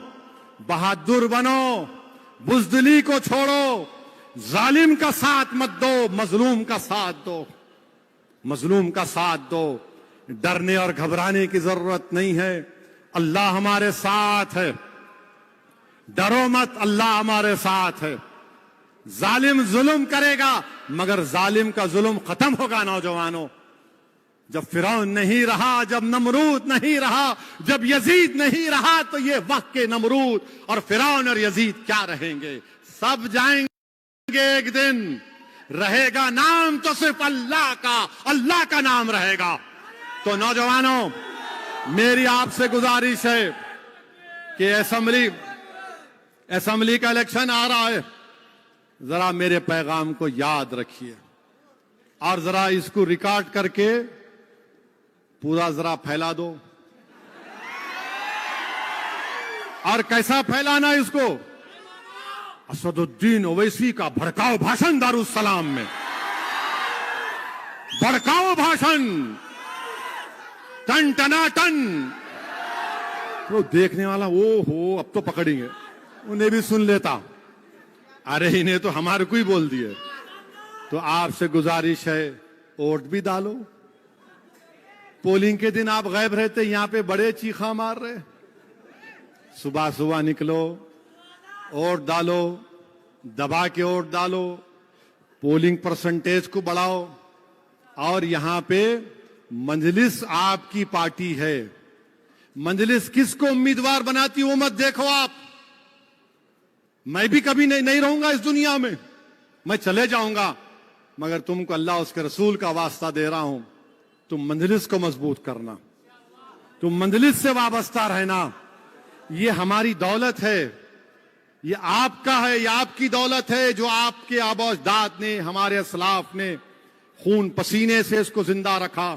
B: بہادر بنو، بزدلی کو چھوڑو. ظالم کا ساتھ مت دو، مظلوم کا ساتھ دو. مظلوم کا ساتھ دو. ڈرنے اور گھبرانے کی ضرورت نہیں ہے. اللہ ہمارے ساتھ ہے. ڈرو مت، اللہ ہمارے ساتھ ہے. ظالم ظلم کرے گا مگر ظالم کا ظلم ختم ہوگا. نوجوانوں، جب فرعون نہیں رہا، جب نمرود نہیں رہا، جب یزید نہیں رہا، تو یہ وقت کے نمرود اور فرعون اور یزید کیا رہیں گے؟ سب جائیں گے ایک دن. رہے گا نام تو صرف اللہ کا، اللہ کا نام رہے گا. تو نوجوانوں، میری آپ سے گزارش ہے کہ اسمبلی کا الیکشن آ رہا ہے. ذرا میرے پیغام کو یاد رکھیے اور ذرا اس کو ریکارڈ کر کے پورا ذرا پھیلا دو. اور کیسا پھیلانا اس کو؟ اسد الدین اویسی کا بھڑکاؤ بھاشن دارالسلام میں. بھڑکاؤ بھاشن، ٹن ٹنا ٹن. تو دیکھنے والا او ہو اب تو پکڑیں گے، انہیں بھی سن لیتا. ارے انہیں تو ہمارے کو ہی بول دیے. تو آپ سے گزارش ہے، ووٹ بھی ڈالو. پولنگ کے دن آپ غائب رہتے، یہاں پہ بڑے چیخا مار رہے. صبح صبح نکلو، ووٹ ڈالو، دبا کے ووٹ ڈالو، پولنگ پرسنٹیج کو بڑھاؤ. اور یہاں پہ مجلس آپ کی پارٹی ہے. مجلس کس کو امیدوار بناتی وہ مت دیکھو آپ. میں بھی کبھی نہیں رہوں گا اس دنیا میں، میں چلے جاؤں گا، مگر تم کو اللہ اس کے رسول کا واسطہ دے رہا ہوں، تم مجلس کو مضبوط کرنا، تم مجلس سے وابستہ رہنا. یہ ہماری دولت ہے، یہ آپ کا ہے، یہ آپ کی دولت ہے جو آپ کے آباء و اجداد نے، ہمارے اسلاف نے خون پسینے سے اس کو زندہ رکھا.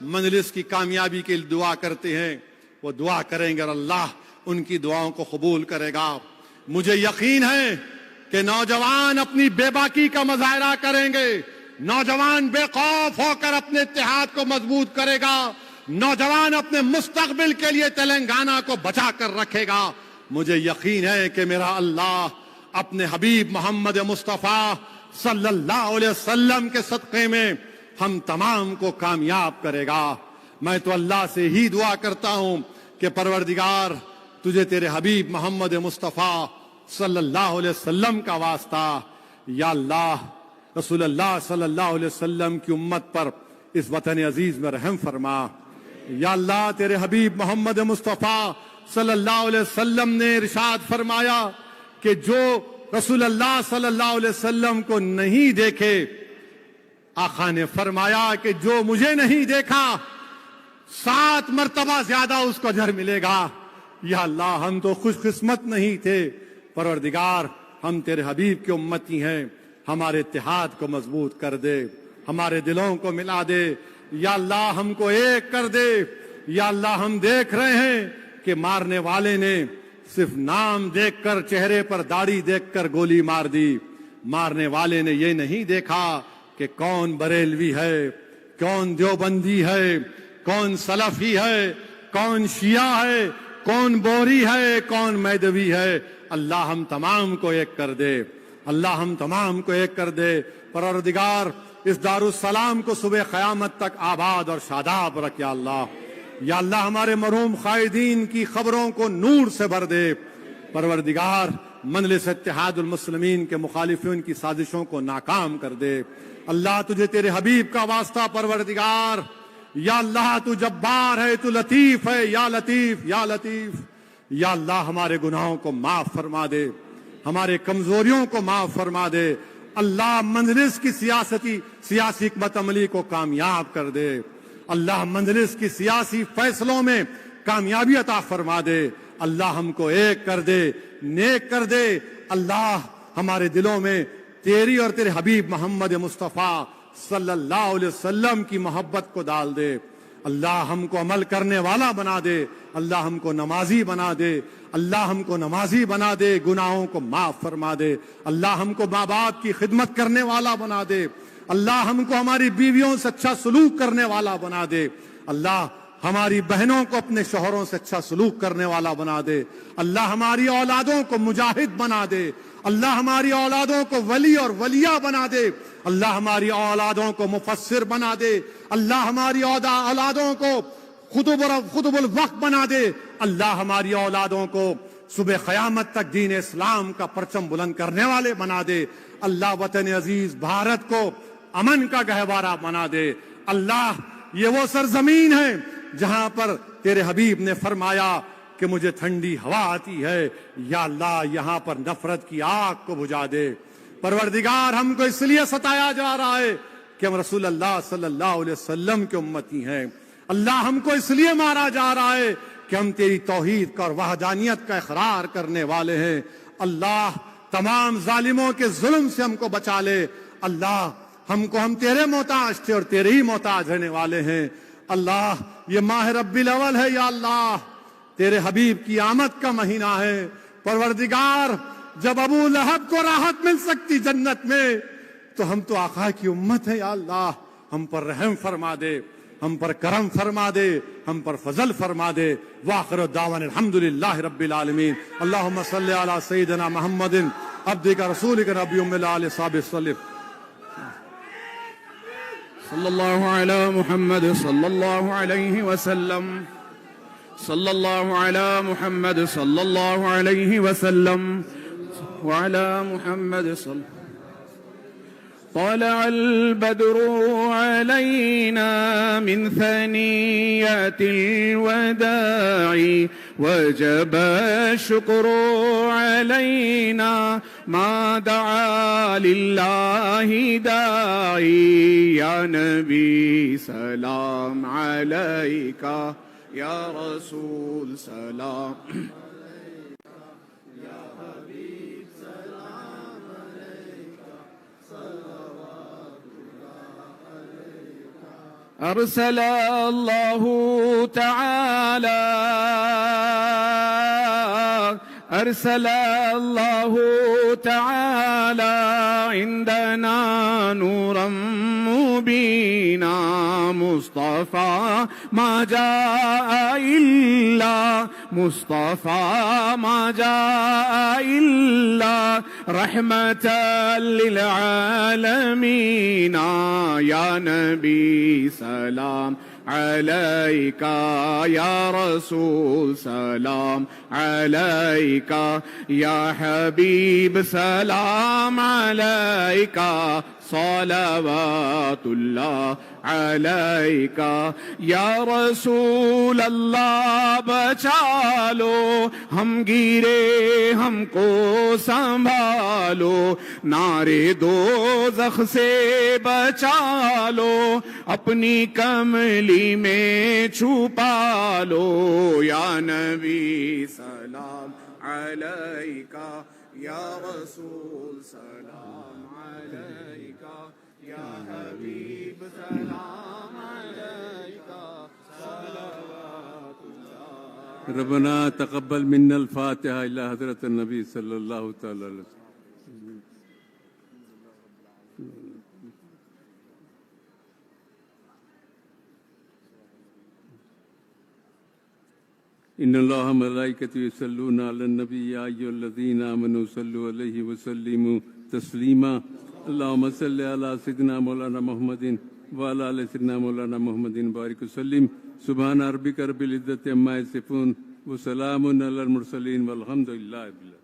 B: مجلس کی کامیابی کے لیے دعا کرتے ہیں وہ دعا کریں گے اور اللہ ان کی دعاؤں کو قبول کرے گا۔ مجھے یقین ہے کہ نوجوان اپنی بے باکی کا مظاہرہ کریں گے، نوجوان بے خوف ہو کر اپنے اتحاد کو مضبوط کرے گا، نوجوان اپنے مستقبل کے لیے تلنگانہ کو بچا کر رکھے گا۔ مجھے یقین ہے کہ میرا اللہ اپنے حبیب محمد مصطفیٰ صلی اللہ علیہ وسلم کے صدقے میں ہم تمام کو کامیاب کرے گا۔ میں تو اللہ سے ہی دعا کرتا ہوں کہ پروردگار تجھے تیرے حبیب محمد مصطفیٰ صلی اللہ علیہ وسلم کا واسطہ، یا اللہ رسول اللہ صلی اللہ علیہ وسلم کی امت پر اس وطن عزیز میں رحم فرما۔ یا اللہ تیرے حبیب محمد مصطفیٰ صلی اللہ علیہ وسلم نے ارشاد فرمایا کہ جو رسول اللہ صلی اللہ علیہ وسلم کو نہیں دیکھے، آقا نے فرمایا کہ جو مجھے نہیں دیکھا 7 مرتبہ زیادہ اس کو اجر ملے گا۔ یا اللہ ہم تو خوش قسمت نہیں تھے، پروردگار ہم تیرے حبیب کے امتی ہیں، ہمارے اتحاد کو مضبوط کر دے، ہمارے دلوں کو ملا دے، یا اللہ ہم کو ایک کر دے۔ یا اللہ ہم دیکھ رہے ہیں کہ مارنے والے نے صرف نام دیکھ کر، چہرے پر داڑھی دیکھ کر گولی مار دی، مارنے والے نے یہ نہیں دیکھا کہ کون بریلوی ہے، کون دیوبندی ہے، کون سلفی ہے، کون شیعہ ہے، کون بوری ہے، کون میدوی ہے۔ اللہ ہم تمام کو ایک کر دے، اللہ ہم تمام کو ایک کر دے۔ پروردگار اس دارالسلام کو صبح قیامت تک آباد اور شاداب رکھ یا اللہ۔ یا اللہ ہمارے مرحوم قائدین کی خبروں کو نور سے بھر دے۔ پروردگار مجلس اتحاد المسلمین کے مخالفین کی سازشوں کو ناکام کر دے۔ اللہ تجھے تیرے حبیب کا واسطہ پروردگار، یا اللہ تو جبار ہے، تو لطیف ہے، یا لطیف یا لطیف۔ یا اللہ ہمارے گناہوں کو معاف فرما دے، ہمارے کمزوریوں کو معاف فرما دے۔ اللہ مجلس کی سیاسی حکمت عملی کو کامیاب کر دے۔ اللہ مجلس کی سیاسی فیصلوں میں کامیابی عطا فرما دے۔ اللہ ہم کو ایک کر دے، نیک کر دے۔ اللہ ہمارے دلوں میں تیری اور تیرے حبیب محمد مصطفیٰ صلی اللہ علیہ وسلم کی محبت کو ڈال دے۔ اللہ ہم کو عمل کرنے والا بنا دے، اللہ ہم کو نمازی بنا دے، اللہ ہم کو نمازی بنا دے، گناہوں کو معاف فرما دے۔ اللہ ہم کو ماں باپ کی خدمت کرنے والا بنا دے۔ اللہ ہم کو ہماری بیویوں سے اچھا سلوک کرنے والا بنا دے۔ اللہ ہماری بہنوں کو اپنے شوہروں سے اچھا سلوک کرنے والا بنا دے۔ اللہ ہماری اولادوں کو مجاہد بنا دے۔ اللہ ہماری اولادوں کو ولی اور ولیہ بنا دے۔ اللہ ہماری اولادوں کو مفسر بنا دے۔ اللہ ہماری اولادوں کو خطب الوقت بنا دے۔ اللہ ہماری اولادوں کو صبح قیامت تک دین اسلام کا پرچم بلند کرنے والے بنا دے۔ اللہ وطن عزیز بھارت کو امن کا گہوارہ بنا دے۔ اللہ یہ وہ سرزمین ہے جہاں پر تیرے حبیب نے فرمایا کہ مجھے ٹھنڈی ہوا آتی ہے، یا اللہ یہاں پر نفرت کی آگ کو بجھا دے۔ پروردگار ہم کو اس لیے ستایا جا رہا ہے کہ ہم رسول اللہ صلی اللہ علیہ وسلم کے امتی ہیں۔ اللہ ہم کو اس لیے مارا جا رہا ہے کہ ہم تیری توحید کا اور وحدانیت کا اقرار کرنے والے ہیں۔ اللہ تمام ظالموں کے ظلم سے ہم کو بچا لے۔ اللہ ہم تیرے محتاج تھے اور تیرے ہی محتاج رہنے والے ہیں۔ اللہ یہ ماہ ربیع الاول ہے، یا اللہ تیرے حبیب کی آمد کا مہینہ ہے۔ پروردگار جب ابو لہب کو راحت مل سکتی جنت میں تو ہم تو آقا کی امت ہے، یا اللہ ہم پر رحم فرما دے، ہم پر کرم فرما دے، ہم پر فضل فرما دے۔ وآخر دعوانا الحمدللہ رب العالمین۔ اللہم صلی علی سیدنا محمد عبدک رسولک نبی ام الآل صحابہ وسلم۔
C: صلی اللہ علی محمد صلی اللہ علیہ وسلم، صلی اللہ علی محمد صلی اللہ علیہ وسلم، وعلی محمد صلی طلع البدر علينا من ثنيات الوداع وجب الشكر علينا ما دعا لله داعي يا نبي سلام عليك يا رسول سلام أرسل الله تعالى أرسل الله تعالى عندنا نورا مبينا مصطفى ما جاء إلا مصطفى ما جاء إلا رحمة للعالمين يا نبي سلام عليك يا رسول سلام عليك يا حبيب سلام عليك صلوات الله عليك يا رسول اللہ بچا لو ہم گرے ہم کو سنبھالو نارے دوزخ سے بچا لو اپنی کملی میں چھپا لو یا نبی سلام علیکہ یا رسول سلام علیکہ یا حبیب سلام علیکہ صلوات اللہ
D: ربنا تقبل منا الفاتحة إلى حضرة النبي صلى الله تعالى عليه وسلم. إن الله وملائكته يصلون على النبي يا أيها الذين آمنوا صلوا عليه وسلموا تسليما. اللهم صل على سيدنا مولانا محمد وعلى آل سيدنا مولانا محمد بارك وسلم. سبحان ربك رب العزة عما يصفون وسلام على المرسلين والحمد لله رب العالمين.